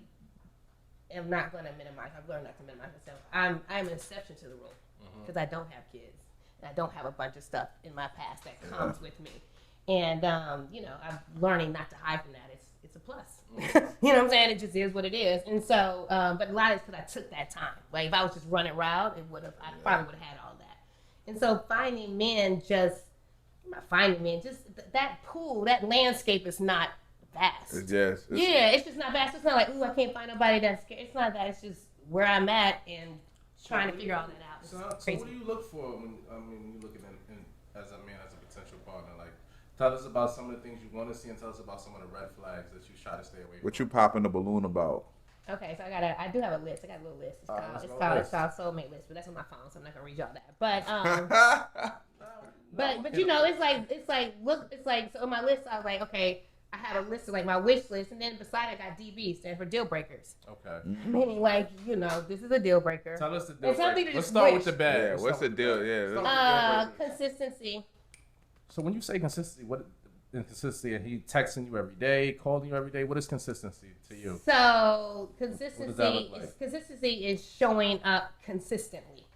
am not going to minimize. I've learned not to minimize myself. I'm an exception to the rule because I don't have kids. And I don't have a bunch of stuff in my past that comes with me. And, I'm learning not to hide from that. It's a plus. You know what I'm saying? It just is what it is. And so, but a lot of it's because I took that time. Like, if I was just running wild, I probably would have had all that. And so finding men just that pool, that landscape is not vast. It's just. It's just not vast. It's not like, ooh, I can't find nobody that's scared. It's not that. It's just where I'm at and trying to figure all that out. It's So crazy. what do you look for when you're looking in as a man, as a potential partner? Like, Tell us about some of the things you want to see and tell us about some of the red flags that you try to stay away from. What you popping the balloon about? Okay, so I do have a list. I got a little list. let's It's go called list. Soulmate List, but that's on my phone, so I'm not gonna read y'all that. But you know, it's like so on my list I was like, okay, I have a list of like my wish list, and then beside it I got DB, stands for deal breakers. Okay. Meaning like, you know, this is a deal breaker. Tell us the deal It's something breaker. to Let's just start wish. with the bad. Yeah, Let's what's the start deal? with Yeah. Let's start with the deal breakers. Consistency. So when you say consistency, what inconsistency? And he texting you every day, calling you every day. What is consistency to you? So What does that consistency look like? consistency is showing up consistently.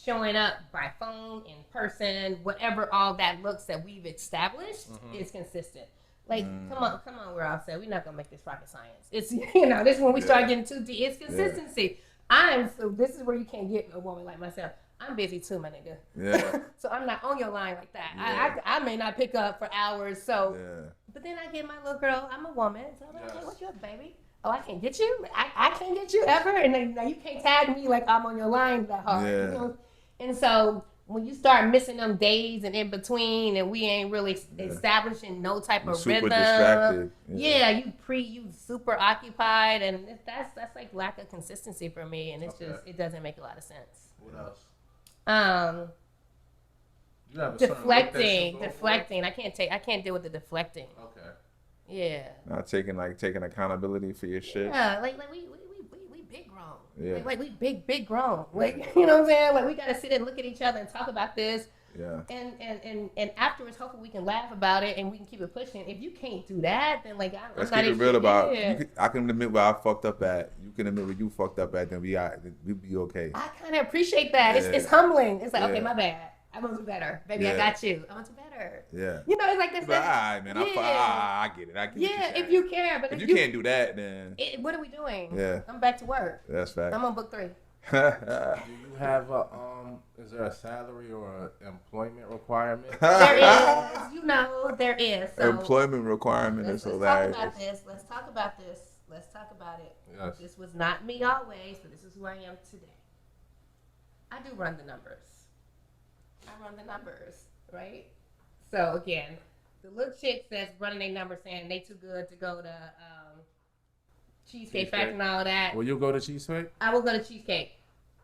Showing up by phone, in person, whatever all that looks that we've established is consistent. Like, come on, we're all said we're not gonna make this rocket science. It's this is when we start getting too deep. It's consistency. So this is where you can't get a woman like myself. I'm busy too, my nigga. Yeah. So I'm not on your line like that. Yeah. I may not pick up for hours. So, Yeah. but then I get my little girl. I'm a woman. So I'm like, Yes. hey, what you up, baby? Oh, I can't get you. I can't get you ever. And then now you can't tag me like I'm on your line that hard. Yeah. You know? And so when you start missing them days and in between, and we ain't really establishing no type You're of super rhythm. distracted. Yeah, you super occupied, and that's like lack of consistency for me, and it's just it doesn't make a lot of sense. What else? You have a certain look that you Deflecting. I can't deal with the deflecting. go for? Okay. Yeah. Not taking accountability for your shit. Yeah, like we big grown. Yeah. Like we big grown. Like, you know what I'm saying? Like we gotta sit and look at each other and talk about this. Yeah. And afterwards, hopefully we can laugh about it and we can keep it pushing. If you can't do that, then like Let's I'm not keep it even real about. yeah. I can admit where I fucked up at. You can admit where you fucked up at. Then we be okay. I kind of appreciate that. Yeah. It's humbling. It's like, Yeah. okay, my bad. I'm gonna do better, baby. I Yeah. got you. I'm gonna do better. Yeah. You know, it's like this. But, all right, man. I get it. I get it. Yeah, if you care, but If you can't do that, then what are we doing? Yeah. I'm back to work. that's fact. I'm on book 3. Do you have a is there a salary or an employment requirement? There is, there is. So Employment requirement let's is talk hilarious. about this. Let's talk about it. Yes. This was not me always, but this is who I am today. I do run the numbers. Right? So again, the little chicks that's running their numbers saying they too good to go to Cheesecake Factory and all of that. Will you go to Cheesecake? I will go to Cheesecake,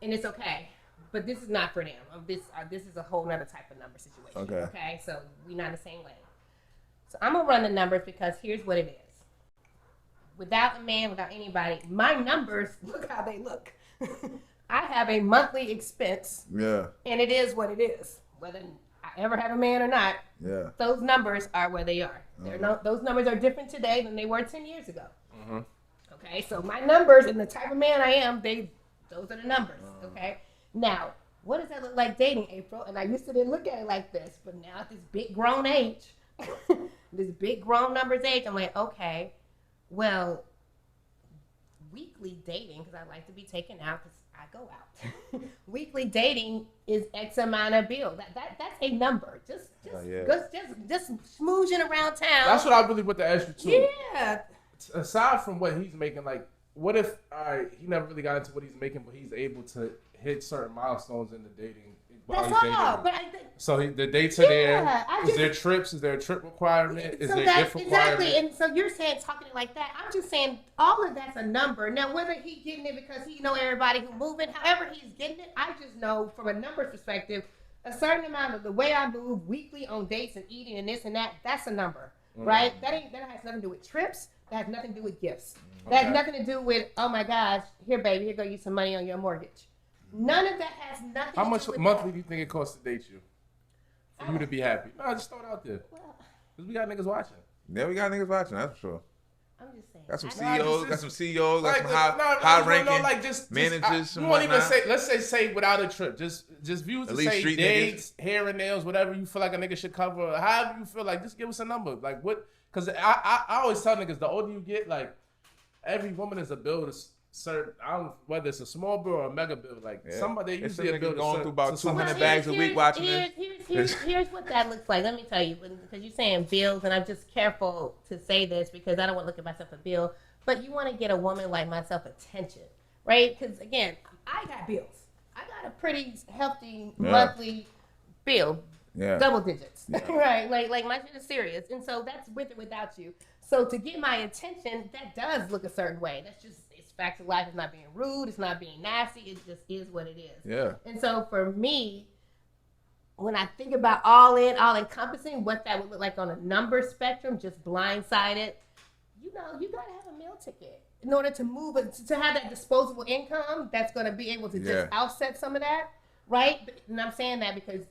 and it's okay. But this is not for them. This is a whole nother type of number situation. Okay. So we're not in the same lane. So I'm gonna run the numbers because here's what it is. Without a man, without anybody, my numbers look how they look. I have a monthly expense, Yeah. and it is what it is. Whether I ever have a man or not, Yeah. those numbers are where they are. Those numbers are different today than they were 10 years ago. Mm-hmm. Okay, so my numbers and the type of man I am, those are the numbers. Okay, now what does that look like dating, April? And I used to didn't look at it like this, but now at this big grown age, this big grown numbers age, I'm like, okay, well, weekly dating, because I like to be taken out because I go out. Weekly dating is X amount of bill. That's a number. Just smoozing around town. That's what I really put to ask you too. Yeah. Aside from what he's making, like, what if he never really got into what he's making, but he's able to hit certain milestones in the dating while That's he's all. dating? But So the dates are there. I Is there trips? Is there a trip requirement? Is so there that's gift requirement? exactly, and so you're saying talking it like that. I'm just saying all of that's a number. Now whether he's getting it because he know everybody who moving, however he's getting it, I just know from a numbers perspective, a certain amount of the way I move weekly on dates and eating and this and that, that's a number, right? That has nothing to do with trips. That has nothing to do with gifts. That has nothing to do with, oh my gosh, here baby, here go use some money on your mortgage. None of that has nothing. How to much do with monthly that. do you think it costs to date you? For you to be happy? No, just throw it out there. Well, Because we got niggas watching. Yeah, we got niggas watching. That's for sure. I'm just saying. Got some I- CEOs. Got some CEOs. Got some Like, high no, ranking like just managers. you and won't even whatnot. say. Let's say without a trip. Just views At to least say street dates, hair and nails, whatever you feel like a nigga should cover. However you feel like, just give us a number. Like what? Because I always tell niggas the older you get, like every woman is a bill to certain. I don't whether it's a small bill or a mega bill. Like Yeah. somebody It's usually a a bill nigga going to through about to somebody. 200 bags a week watching Here's what that looks like. Let me tell you, because you're saying bills, and I'm just careful to say this because I don't want to look at myself a bill. But you want to get a woman like myself attention, right? Because again, I got bills. I got a pretty healthy monthly bill. Yeah. double digits, Yeah. right? Like my shit is serious, and so that's with or without you. So to get my attention, that does look a certain way. That's just it's facts of life. It's not being rude. It's not being nasty. It just is what it is. Yeah. And so for me, when I think about all encompassing, what that would look like on a number spectrum, just blindsided, you gotta have a meal ticket in order to move it, to have that disposable income that's gonna be able to just offset some of that, right? And I'm saying that because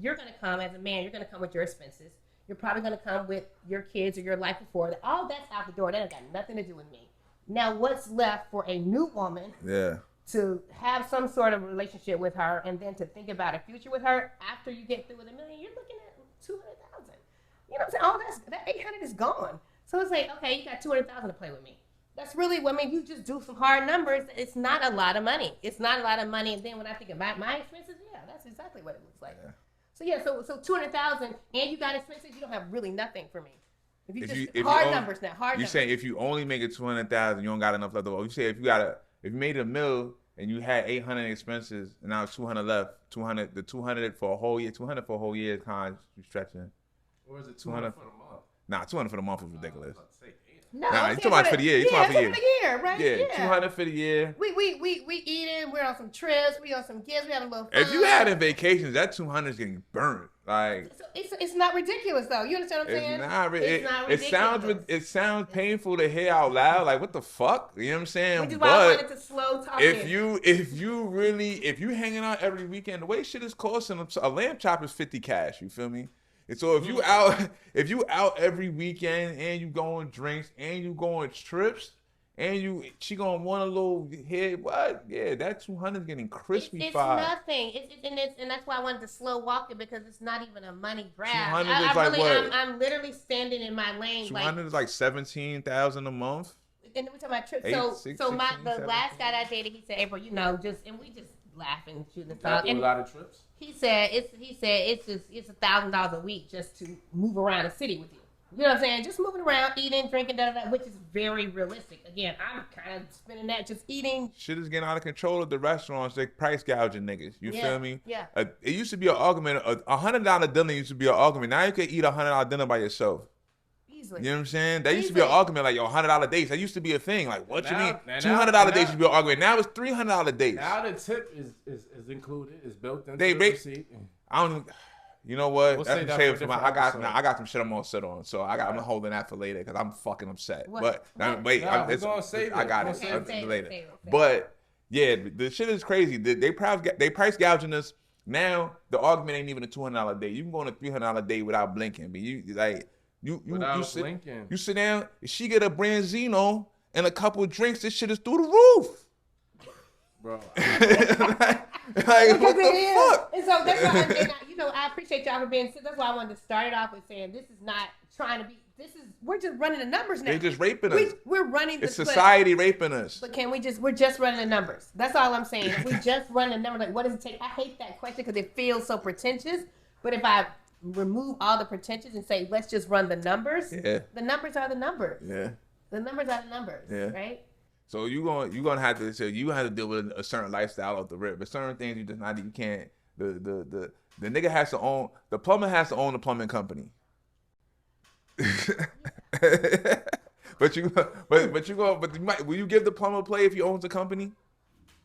you're gonna come as a man, you're gonna come with your expenses. You're probably gonna come with your kids or your life before that. All that's out the door. That ain't got nothing to do with me. Now, what's left for a new woman? Yeah. To have some sort of relationship with her, and then to think about a future with her after you get through with $1 million, you're looking at 200,000. You know what I'm saying? All that 800 is gone. So it's like, okay, you got 200,000 to play with me. That's really what, I mean, you just do some hard numbers. It's not a lot of money. It's not a lot of money. And then when I think about my expenses, yeah, that's exactly what it looks like. Yeah. So 200,000, and you got expenses, you don't have really nothing for me. If you numbers now, hard you numbers. saying if you only make it 200,000, you don't got enough left over. You say if you made a mill and you had 800 expenses and now it's 200 left, 200 for a whole year, 200 for a whole year, kind of you stretching. Or is it 200 for the month? Nah, 200 for the month is ridiculous. No, Nah, I'm you saying talking about for the year. You talking for for the year, right? Yeah, 200 for the year. We eating. We're on some trips. We on some gifts. We having a little fun. If you had in vacations, that 200 is getting burnt. Like so it's not ridiculous though. You understand what I'm saying? it's not. It's not ridiculous. It sounds painful to hear out loud. Like what the fuck? You know what I'm saying? Which is why I wanted to slow talk. If you hanging out every weekend, the way shit is costing, a lamb chop is 50 cash. You feel me? And so if you out every weekend and you going drinks and you going trips and she gonna want a little hit, what? Yeah, that 200 is getting crispy. It's nothing. And that's why I wanted to slow walk it because it's not even a money grab. 200 is like what? I'm literally standing in my lane. 200 is like 17,000 a month. And we're talking about trips. The Last guy that I dated, he said, April, and we just laughing, shooting the You talk. do a lot of trips? He said it's $1,000 a week just to move around the city with you. You know what I'm saying? Just moving around, eating, drinking, which is very realistic. Again, I'm kind of spending that just eating. Shit is getting out of control at the restaurants. They price gouging niggas. You feel me? Yeah. It used to be an argument. A $100 dinner used to be an argument. Now you can eat a $100 dinner by yourself. Easily. You know what I'm saying? That used to be an argument, like, yo, $100 dates. That used to be a thing. Like, what you mean? $200 dates used to be an argument. Now it's $300 dates. Now the tip is included. It's built into They the rate. receipt. I don't. You know what? We'll That's save that save for for my. a different I got some shit I'm gonna sit on. So I'm holding that for later because I'm fucking upset. What? But What? wait, Nah, we're gonna save I it. got We're it gonna save it. later. Save it. But yeah, the shit is crazy. They price gouging us. Now the argument ain't even a $200 date. You can go on a $300 date without blinking. But you sit down. If she get a Branzino and a couple of drinks, this shit is through the roof. Bro. Like what the fuck? And so that's why I appreciate y'all for being. That's why I wanted to start it off with saying this is not trying to be. We're just running the numbers now. They just raping us. We're running. It's society raping us. But we're just running the numbers. That's all I'm saying. If we just run the numbers, like what does it take? I hate that question because it feels so pretentious. But if I remove all the pretentious and say let's just run the numbers, the numbers are the numbers. Yeah. The numbers are the numbers. Yeah. Right. So you gonna have to deal with a certain lifestyle off the rip. But certain things you can't. The nigga has to own. The plumber has to own the plumbing company. Will you give the plumber play if he owns the company?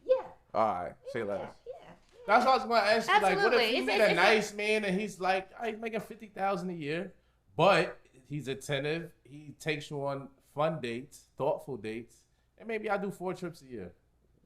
Yeah. All right, say less. Yeah. That's what I was going to ask you. Like, what if Absolutely. he met a nice man and he's like, I'm making $50,000 a year, but he's attentive. He takes you on fun dates, thoughtful dates, and maybe I do 4 trips a year.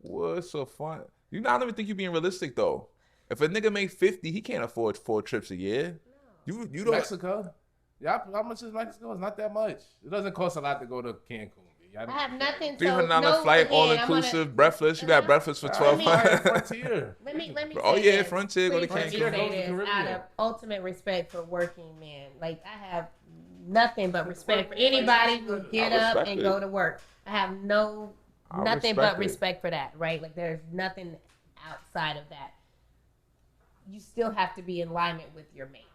What's so fun? I don't even think you're being realistic though. If a nigga make 50, he can't afford 4 trips a year. No. You don't. Mexico. Yeah, how much is Mexico? It's not that much. It doesn't cost a lot to go to Cancun. I have nothing. $300 flight, all inclusive, breakfast. You got breakfast for $1,200. Frontier. Let me. Oh say yeah, this. Frontier. Go to Please Cancun. say this out of ultimate respect for working men. Like I have nothing but respect for anybody who get up and go to work. I have nothing but respect for that. Right? Like there's nothing outside of that. You still have to be in alignment with your mates.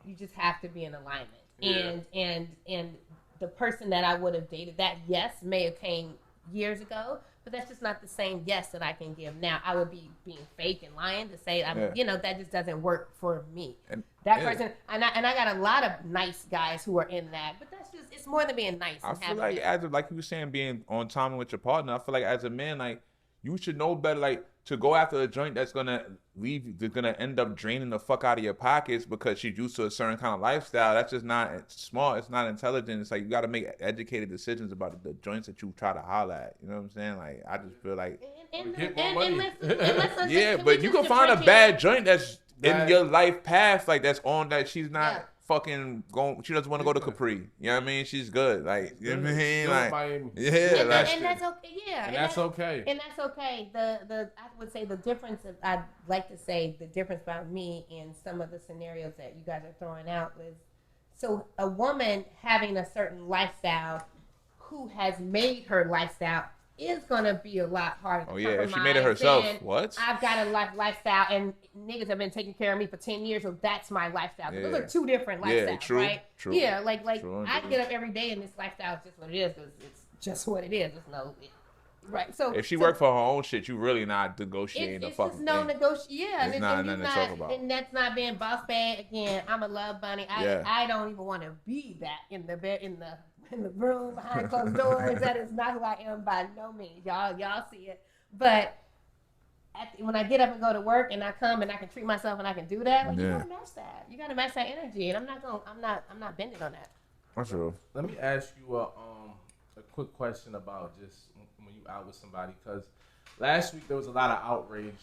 You just have to be in alignment. Yeah. And the person that I would have dated that, yes, may have came years ago, but that's just not the same yes that I can give now. I would be being fake and lying to say I'm, that just doesn't work for me. And that person, and I got a lot of nice guys who are in that, but that's just, it's more than being nice. I feel like like you were saying, being on time with your partner, I feel like as a man, like you should know better, like to go after a joint that's gonna end up draining the fuck out of your pockets because she's used to a certain kind of lifestyle. That's just not smart. It's not intelligent. It's like you got to make educated decisions about the joints that you try to holler at. You know what I'm saying? Like I just feel like yeah, but you can find a bad joint that's in your life path, like that's on that she's not fucking going. She doesn't want to go to Capri. You know what I mean? She's good. Like you know what I mean? Like Miami. and that's okay. Yeah, and that's okay. And that's okay. The I would say the difference. I'd like to say the difference about me and some of the scenarios that you guys are throwing out was, so a woman having a certain lifestyle, who has made her lifestyle, is gonna be a lot harder. Oh yeah, if she made it herself. What? I've got a lifestyle, and niggas have been taking care of me for 10 years, so that's my lifestyle. Yeah. Those are two different lifestyles, true, right? True. Yeah, like True, I get up every day, and this lifestyle is just what it is. Cause it's just what it is. It's right. So if she worked for her own shit, you really not negotiating the fucking no thing. Yeah, it's not nothing to talk about. And that's not being boss bag. Again, I'm a love bunny. I don't even want to be that in the bed in the room behind closed doors. That is not who I am by no means. Y'all see it. But when I get up and go to work and I come and I can treat myself and I can do that, like you gotta match that. You gotta match that energy. And I'm not bending on that. That's true. Let me ask you a quick question about just when you out with somebody, because last week there was a lot of outrage.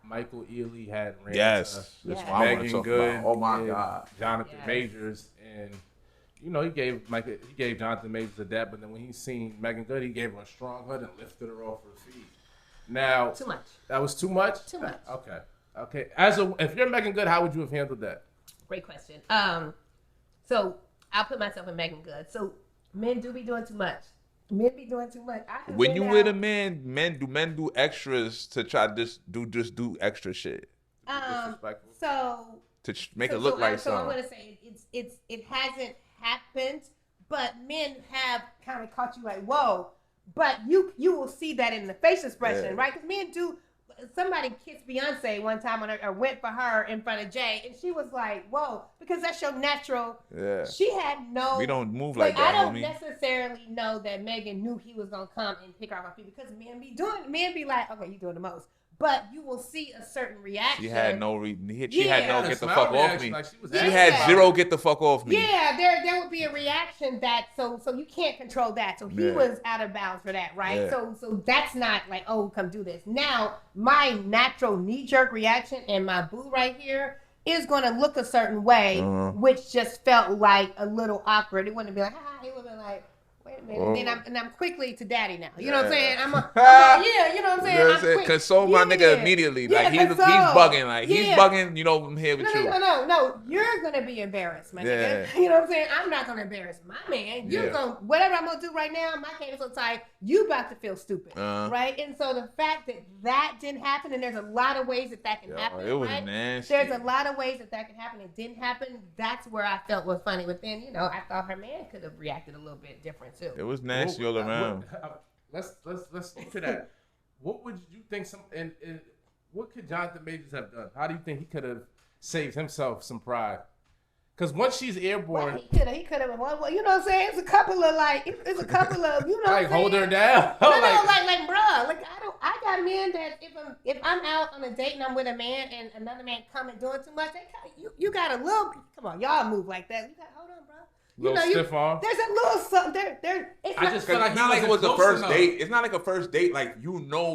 Michael Ealy had ran that's what I want to talk about. Oh my God, Jonathan Majors, and he gave Jonathan Majors a dab, but then when he seen Megan Good, he gave her a strong hug and lifted her off her feet. Now, too much. That was too much? Too much. Okay. If you're Megan Good, how would you have handled that? Great question. So I'll put myself in Megan Good. So men do be doing too much. Men be doing too much. When you with a man, men do extras to try to just do extra shit. So to make it look like something. So I'm gonna say it hasn't happened, but men have kind of caught you like, whoa. But you will see that in the face expression, right? Because men do. Somebody kissed Beyonce one time or went for her in front of Jay, and she was like, whoa, because that's your natural. Yeah. She had no. We don't move like that, I don't homie. necessarily know that Megan knew he was going to come and pick her off her feet, because men be like, okay, you doing the most. But you will see a certain reaction. She had no She had no get the fuck off me. Like she had zero get the fuck off me. Yeah, there would be a reaction that so you can't control that. So he was out of bounds for that, right? Yeah. So that's not like, oh, come do this. Now my natural knee jerk reaction and my boo right here is going to look a certain way, which just felt like a little awkward. It wouldn't be like, hi. It would be like, wait a minute. And I'm quickly to daddy now. You know what I'm saying? I'm you know what I'm saying? I'm console my nigga immediately. Like he's bugging. Like he's bugging, I'm here with you. No. You're gonna be embarrassed, my nigga. You know what I'm saying? I'm not gonna embarrass my man. You're gonna whatever I'm gonna do right now, my cane is so tight, you about to feel stupid. Right? And so the fact that didn't happen, and there's a lot of ways that can happen. It was right? nasty. There's a lot of ways that can happen. It didn't happen. That's where I felt was funny. But then, I thought her man could have reacted a little bit different too. It was nasty all around. Let's look to that. What would you think? What could Jonathan Majors have done? How do you think he could have saved himself some pride? Because once she's airborne, he could have. Well, you know what I'm saying? It's a couple of like hold her down. No, like, bruh, like I got men that if I'm out on a date and I'm with a man and another man come and doing too much, you got a little. Come on, y'all move like that. You got hold on, bro. Stiff arm. There's a little something there. I just feel like it's not like it was the first date. It's not like a first date. Like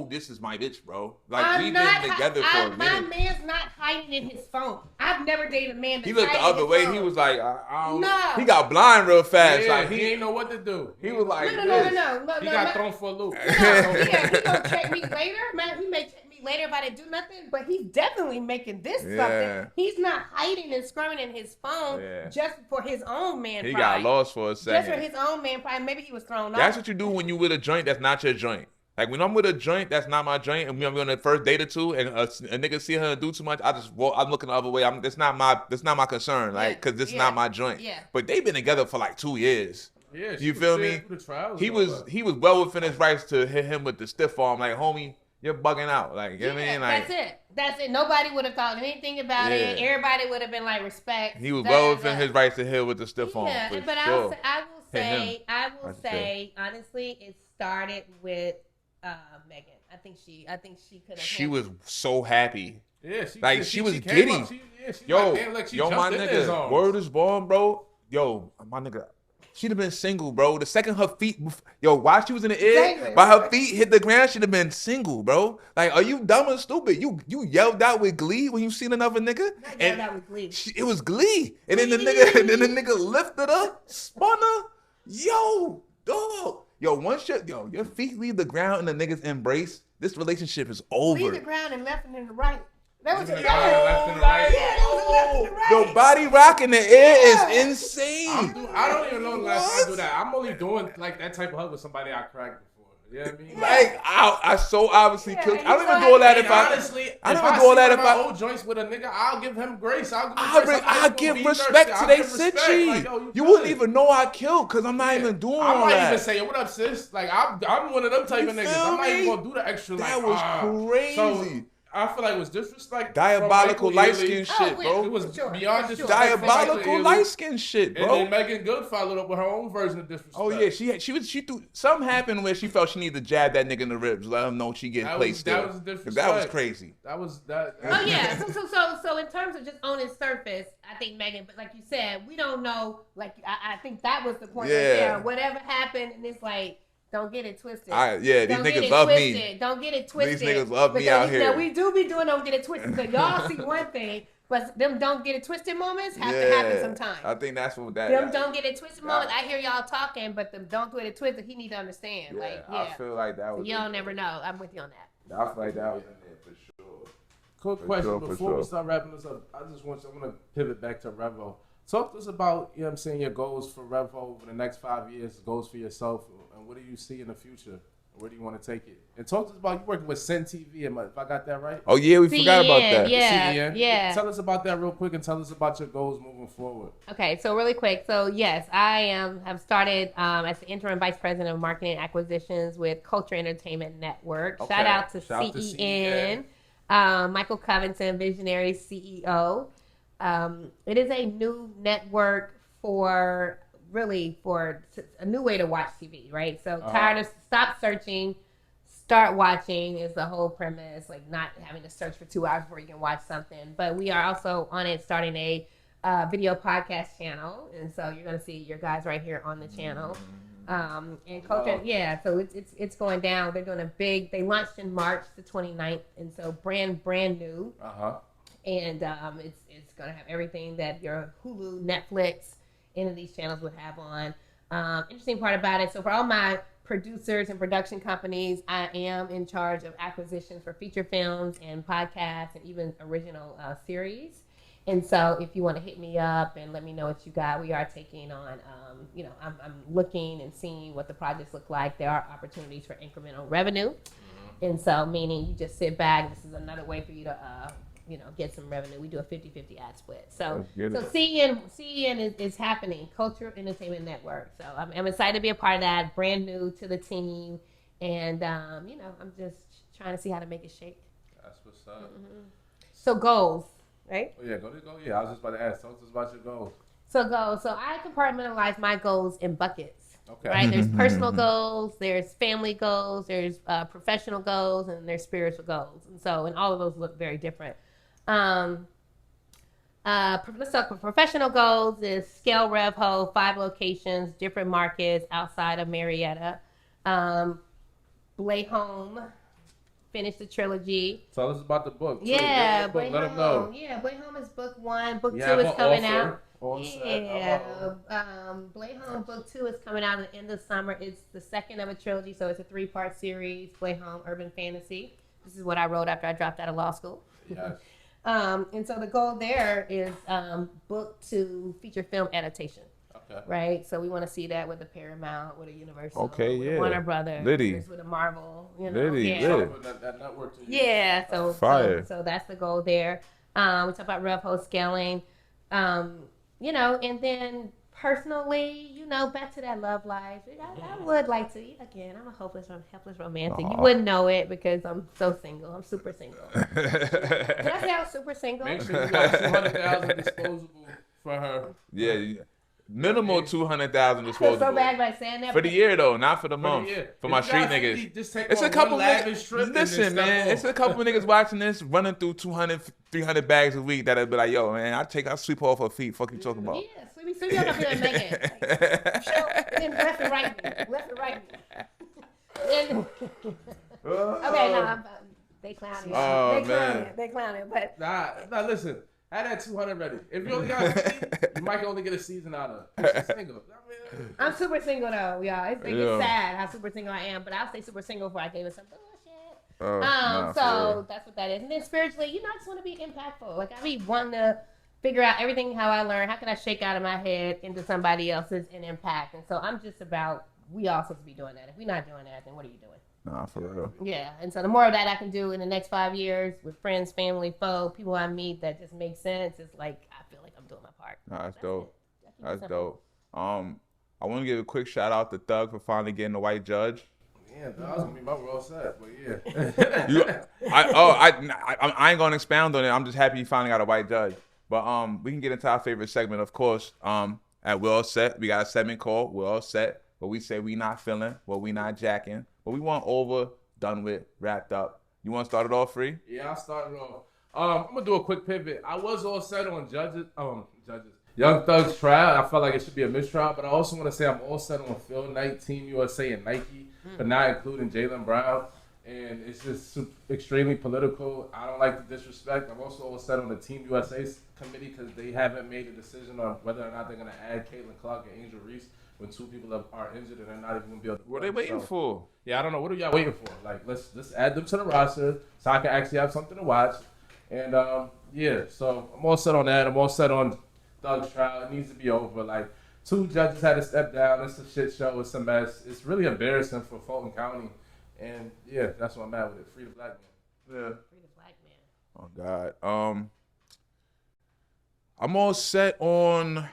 this is my bitch, bro. Like we've been together for a minute. My man's not hiding in his phone. I've never dated a man that. He looked the other way. He was like, I don't. No. He got blind real fast. Yeah, like he ain't know what to do. He was like, no. He got thrown for a loop. He gonna check me later, man. He may check me later if I didn't do nothing, but he's definitely making this something. He's not hiding and scrumming in his phone just for his own man. He got lost for a second. Just for his own man pride. Maybe he was thrown off. That's what you do when you with a joint that's not your joint. Like when I'm with a joint that's not my joint, and I'm on the first date or two, and a nigga see her do too much, I'm looking the other way. That's not my concern, like, cause this is not my joint. Yeah. But they've been together for like 2 years. Yeah, she You was feel there me? through the trials He and all was that. he was well within his rights to hit him with the stiff arm, like, homie, you're bugging out. Like, you know what I mean? Like, That's it. Nobody would have thought anything about it. Yeah. Everybody would have been like, respect. he was well within his rights to hit with the stiff arm. Yeah, For but sure. I will Hit him. say, That's fair. honestly, it started with Megan. I think she could have. She was so happy. Yeah, She was came giddy. up, she Yo, like, damn, like she yo, my jumped in his nigga, arms. word is born, bro. Yo, my nigga, she'd have been single, bro. The second her feet, yo, while she was in the air, Exactly. while her feet hit the ground, she'd have been single, bro. Like, are you dumb or stupid? You yelled out with glee when you seen another nigga? Not yelled out with glee. It was glee. And then the nigga lifted her, spun her. Yo, dog. Yo, your feet leave the ground and the niggas embrace, this relationship is over. Leave the ground and left and then the right. That was a Left and the right. Yeah, that was a left and the right. The body rock in the air is insane. I don't even know the last time I do that. I'm only doing like that type of hug with somebody I cracked before. You know what I mean? Like, I so obviously Yeah, killed. you I don't even so do all that And if I. honestly, I don't if even do all that see if one of my I. old joints with a nigga, I'll give him grace. I'll I give respect to they sitchy. Like, You wouldn't even know I killed because I'm not even doing I all might that. even say, "What up, sis?" Like I'm one of them type You of niggas. feel I'm not even me? gonna do the extra. That like, was crazy. So I feel like it was disrespect. Diabolical from light Michael skin Ealy. shit, Oh, bro. It was Sure, beyond for sure. disrespect. from Michael Diabolical Ealy. light skin shit, And bro. then Megan Good followed up with her own version of disrespect. Oh yeah, she threw something happened where she felt she needed to jab that nigga in the ribs, let him know she getting That played was- still. that was 'Cause disrespect. that was crazy. That was that. Oh yeah. So in terms of just on its surface, I think Megan. But like you said, we don't know. Like I think that was the point. Yeah. Right there. Whatever happened, and it's like, don't get it twisted. These Don't get niggas it love twisted. me. Don't get it twisted. niggas love me Because, out you know, here. we do be doing don't get it twisted. So y'all see one thing, but them don't get it twisted moments have to happen sometimes. I think that's what that. Them don't get it twisted Yeah. moments. I hear y'all talking, but them don't get it twisted. He need to understand. Yeah, Like, I feel like that was. y'all never know. I'm with you on that. I feel like that was in there for sure. Quick question sure, for before we sure. start wrapping this up. I want to pivot back to Revo. Talk to us about, you know what I'm saying, your goals for Revo over the next 5 years, goals for yourself, and what do you see in the future? Where do you want to take it? And talk to us about you working with Sin TV, if I got that right? Oh yeah, we forgot about that. Yeah, CEN. yeah. Tell us about that real quick and tell us about your goals moving forward. Okay, so really quick. So yes, I have started as the interim vice president of marketing and acquisitions with Culture Entertainment Network. Okay. Shout out to Shout out to CEN. Michael Covington, visionary CEO. It is a new network for a new way to watch TV, right? So tired of stop searching, start watching is the whole premise, like not having to search for 2 hours before you can watch something. But we are also on it starting a video podcast channel, and so you're gonna see your guys right here on the channel. And culture, so it's going down. They're doing they launched in March the 29th, and so brand new. And it's gonna have everything that your Hulu, Netflix, any of these channels would have on. Interesting part about it, so for all my producers and production companies, I am in charge of acquisitions for feature films and podcasts and even original series. And so if you want to hit me up and let me know what you got, we are taking on, I'm looking and seeing what the projects look like. There are opportunities for incremental revenue. And so meaning you just sit back, this is another way for you to, get some revenue. We do a 50-50 ad split. So CEN is happening, Culture Entertainment Network. So I'm excited to be a part of that, brand new to the team. And, I'm just trying to see how to make it shake. That's what's up. So goals, right? Oh, yeah, go. Yeah, I was just about to ask. Talk to us about your goals. So I compartmentalize my goals in buckets. Okay. Right? There's personal goals, there's family goals, there's professional goals, and there's spiritual goals. And all of those look very different. Let's talk about professional goals is scale RevHo, 5 locations, different markets outside of Marietta. Blay Home, finish the trilogy. Tell us about the book. too. Yeah, Give us the book. Blay Let them know. Home. Yeah, Blay Home is book 1. Book You 2 have is an coming offer out. on set. Yeah, Blay Home book 2 is coming out at the end of summer. It's the second of a trilogy, so it's a 3-part series. Blay Home Urban Fantasy. This is what I wrote after I dropped out of law school. Yes. And so the goal there is book to feature film adaptation, Okay. right? So we want to see that with a Paramount, with a Universal, Okay, with a yeah. Warner Brothers, Liddy. with a Marvel, Liddy, yeah. lit. That network to you. Yeah, so Fire. So that's the goal there. We talk about RevHo scaling, and then personally, back to that love life. I would like to. Again, I'm a helpless romantic. You Aw. wouldn't know it because I'm so single. I'm super single. Can I say I was super single? Make sure you got 200,000 disposable for her. Yeah, minimal 200,000 I feel so disposable. bad by saying that. For the year though, not for the For month. the year. For my If you street got niggas. 50, just take It's on a couple one lavish niggas. trip and Listen, then man. step It's a off. couple niggas watching this, running through 200, 300 bags a week that'll be like, yo, man, I sweep her off her feet. Fuck you talking about? Yeah, sweetie, y'all gonna be like Megan. Like, then left and right me. Then, okay, no, they clowning. Oh, They clowning, but Nah, listen. Have that 200 ready. If you only got 50, you might only get a season out of it. She's single. I'm super single though, y'all. It's Yeah. sad how super single I am, but I'll stay super single before I get into some bullshit. Nah, for So real. that's what that is. And then spiritually, I just want to be impactful. Like I be wanting to figure out everything how I learn. How can I shake out of my head into somebody else's and impact? And so I'm just about we all supposed to be doing that. If we're not doing that, then what are you doing? Nah, for real. Yeah. And so the more of that I can do in the next 5 years with friends, family, foe, people I meet that just makes sense, it's like I feel like I'm doing my part. Nah, that's That's dope. it. I keep it That's simple. dope. I want to give a quick shout out to Thug for finally getting the white judge. Yeah, that was gonna be my world set, but yeah. I ain't gonna expound on it. I'm just happy he finally got a white judge. But we can get into our favorite segment, of course. At We're All Set, we got a segment called We're All Set, where we say we not feeling, what we not jacking, what we want over, done with, wrapped up. You want to start it off, Free? Yeah, I started off. I'm gonna do a quick pivot. I was all set on judges. Young Thug's trial. I felt like it should be a mistrial, but I also want to say I'm all set on Phil Knight, Team USA, and Nike, but not including Jaylen Brown. And it's just extremely political. I don't like the disrespect. I'm also all set on the Team USA's committee because they haven't made a decision on whether or not they're gonna add Caitlin Clark and Angel Reese when two people are injured and they're not even gonna be able to. What are they waiting for? Yeah, I don't know. What are y'all waiting for? Like, let's add them to the roster so I can actually have something to watch. And yeah, so I'm all set on that. I'm all set on Thug's trial. It needs to be over. Like, 2 judges had to step down. It's a shit show. It's a mess. It's really embarrassing for Fulton County. And yeah, that's what I'm at with it. Free the black man. Yeah. Free the black man. Oh God. I'm all set on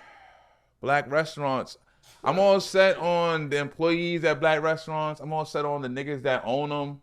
black restaurants. I'm all set on the employees at black restaurants. I'm all set on the niggas that own them.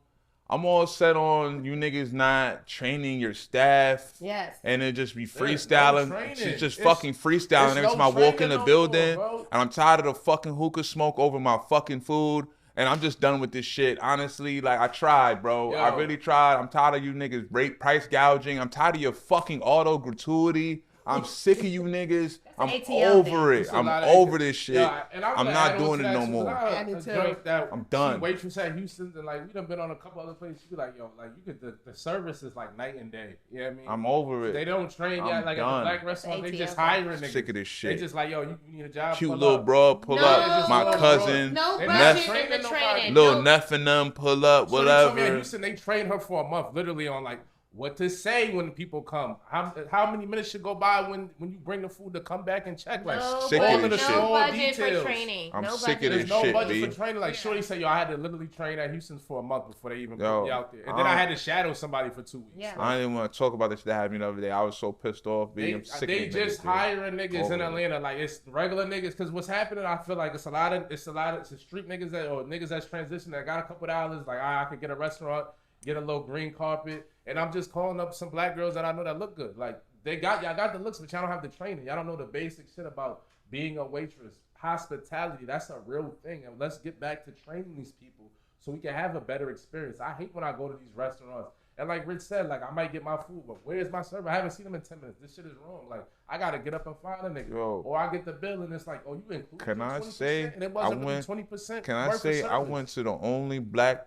I'm all set on you niggas not training your staff. Yes. And it just be There's no freestyling. training. It's just It's- fucking freestyling every no time I walk in training the no building. more, bro. And I'm tired of the fucking hookah smoke over my fucking food. And I'm just done with this shit. Honestly, like I tried, bro. Yo. I really tried. I'm tired of you niggas rate price gouging. I'm tired of your fucking auto gratuity. I'm sick of you niggas. I'm ATL over thing. it. It's a I'm lot of- over this shit. Yeah, and I'm gonna not add on doing to it that no too, more. 'cause I I had do a too. joint that I'm done. she waitress at Houston's and like we done been on a couple other places. She be like, yo, like you could the service is like night and day. You know what I mean? I'm over They it. don't train I'm yet. Like at done. the black restaurant, they ATL just thing. hiring niggas. Sick of this They shit. just like, yo, you need a job. Cute pull little up. bro pull No. up. My Just cousin. No They budget not training in the nobody. training. Little No. Neff and them pull up, So they told me in whatever. Houston, they trained her for a month, literally on like what to say when the people come. How many minutes should go by when you bring the food to come back and check? Like No Sick of budget, this no shit. budget for details. training. I'm no sick of budget. this There's no shit, budget B. for training. Like Shorty said, yo, I had to literally train at Houston's for a month before they even Yo, put me out there. And then I had to shadow somebody for 2 weeks. Yeah. I didn't even want to talk about this shit that happened the other day. I was so pissed off. They, I'm sick they of just niggas, dude. hiring niggas Over in it. Atlanta, like it's regular niggas. Cause what's happening, I feel like it's a street niggas that or niggas that's transitioning that got a couple dollars. Like I could get a restaurant, get a little green carpet, and I'm just calling up some black girls that I know that look good. Like y'all got the looks, but y'all don't have the training. Y'all don't know the basic shit about being a waitress, hospitality. That's a real thing, and let's get back to training these people so we can have a better experience. I hate when I go to these restaurants. And like Rich said, like I might get my food, but where's my server? I haven't seen them in 10 minutes. This shit is wrong. Like I gotta get up and find a nigga, Yo. or I get the bill and it's like, oh, you include. Can I 20%? say And it I wasn't went- 20%. Can I say I went to the only black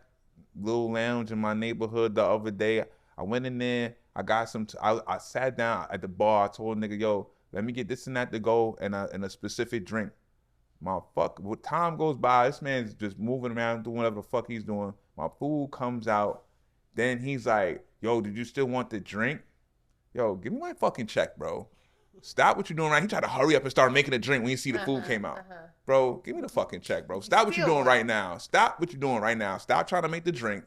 little lounge in my neighborhood the other day? I went in there. I got some. I sat down at the bar. I told a nigga, yo, let me get this and that to go and a specific drink. My fuck. What time goes by? This man's just moving around doing whatever the fuck he's doing. My food comes out. Then he's like, yo, did you still want the drink? Yo, give me my fucking check, bro. Stop what you're doing right. He tried to hurry up and start making a drink when you see the food came out. Bro, give me the fucking check, bro. Stop what you're doing right now. Stop what you're doing right now. Stop trying to make the drink.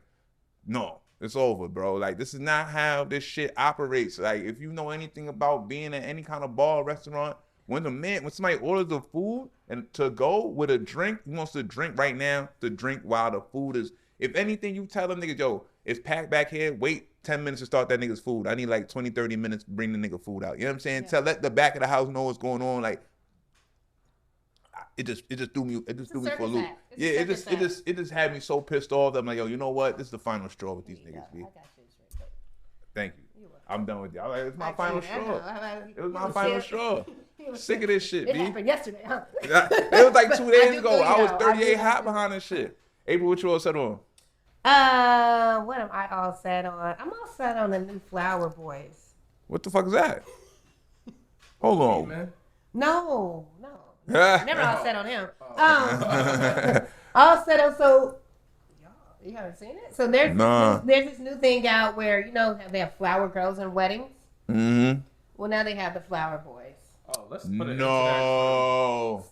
No, it's over, bro. Like, this is not how this shit operates. Like, if you know anything about being at any kind of bar or restaurant, when somebody orders the food and to go with a drink, he wants to drink right now, to drink while the food is. If anything, you tell them niggas, yo, it's packed back here. Wait 10 minutes to start that nigga's food. I need like 20, 30 minutes to bring the nigga food out. You know what I'm saying? Let the back of the house know what's going on. Like, it just threw me for a loop. Yeah, it just had me so pissed off that I'm like, yo, you know what? This is the final straw with these niggas, B. Thank you. I'm done with you. I'm like, it's my final straw. It was my final straw. Sick of this shit, It B. happened yesterday, huh? It was like 2 days ago. I was I 38 do hot behind this shit. April, what you all said on? What am I all set on? I'm all set on the new Flower Boys. What the fuck is that? Hold on. man. No. Never all set on him. All set on, so y'all, you haven't seen it? So there's this new thing out where, you know, they have flower girls in weddings. Mm-hmm. Well, now they have the Flower Boys. Oh, let's put it. No.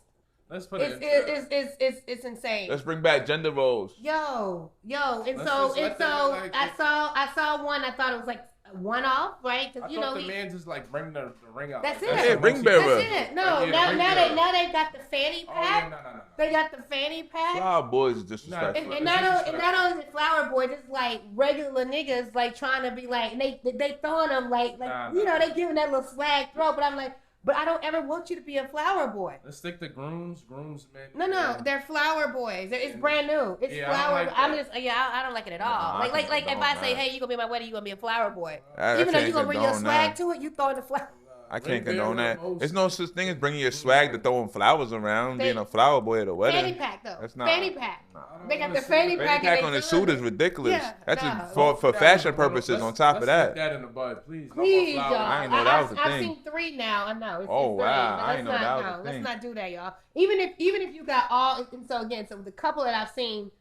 Let's put it. It's insane. Let's bring back gender roles. Yo, and Let's so just let them, like, I saw one. I thought it was like a one-off, right? Because I you know thought the man just like bring the ring out. That's Like, it. the Yeah, most ring he- bearer. That's it. No, Yeah, now they got the fanny Oh pack. yeah, no. They got the fanny pack. Flower boys is disrespectful. And not only the Flower Boys, it's like regular niggas like trying to be like, and they throwing them like you know, they giving that little swag throw. But I'm like, but I don't ever want you to be a Flower Boy. Let's stick to grooms, man. No, they're Flower Boys. It's brand new. It's Yeah, I don't flower. like I'm that. just I don't like it at all. I Like if don't I say, like hey, you gonna be at my wedding, you gonna be a Flower Boy. I Even though can't you gonna bring your condone swag that. to it, you throwing the flower. I can't Ring condone bearer that. most- There's no such thing as bringing your swag to throwing flowers around, being a Fanny- flower boy at a wedding. Fanny pack though. That's not. Fanny pack. I don't They got wanna the see fanny it. Fanny pack. pack and on they the suit doing is it. ridiculous. Yeah, That's nah. just for fashion purposes. On top of Let's that, nip that in the bud, please. No Please, more y'all. flowers. I didn't know that was a I've thing. seen 3 now. I know. It's Oh, 3, wow. but I let's didn't know not, that was a no, let's thing. not do that, y'all. Even if you got all, and so again, so the couple that I've seen,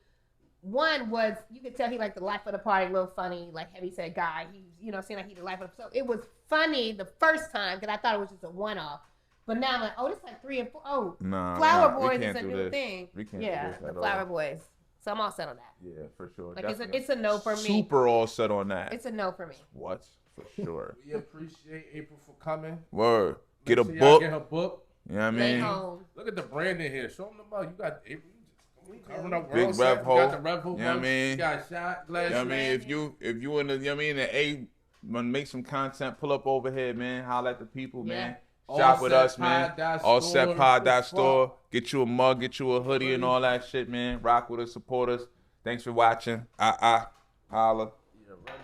one was, you could tell he like the life of the party, a little funny, like heavy set guy. He, you know, seemed like he the life of the, so it was funny the first time because I thought it was just a one-off. But now I'm like, oh, this is like 3 and 4. Oh, nah, Flower nah, we Boys can't is a do new this. thing. We can't do Yeah, this the at all. Flower Boys. So I'm all set on that. Yeah, for sure. Like Definitely. it's a no for me. Super all set on that. It's a no for me. What? For sure. We appreciate April for coming. Word. Get a Make sure y'all book. Get her book. You know what I Stay mean? home. Look at the brand in here. Show them the mug. You got April. Covering up Big World Set. Rev You got Ho. the Rev Ho You know what I mug. mean? You got shot glass. You know what I mean? If you in the, you know what I mean, the A, wanna make some content, pull up over here, man. Holla at the people, man. Shop with us, man. AllSetPod.store. Get you a mug, get you a hoodie and all that shit, man. Rock with us, support us. Thanks for watching. Holla. Yeah, Rev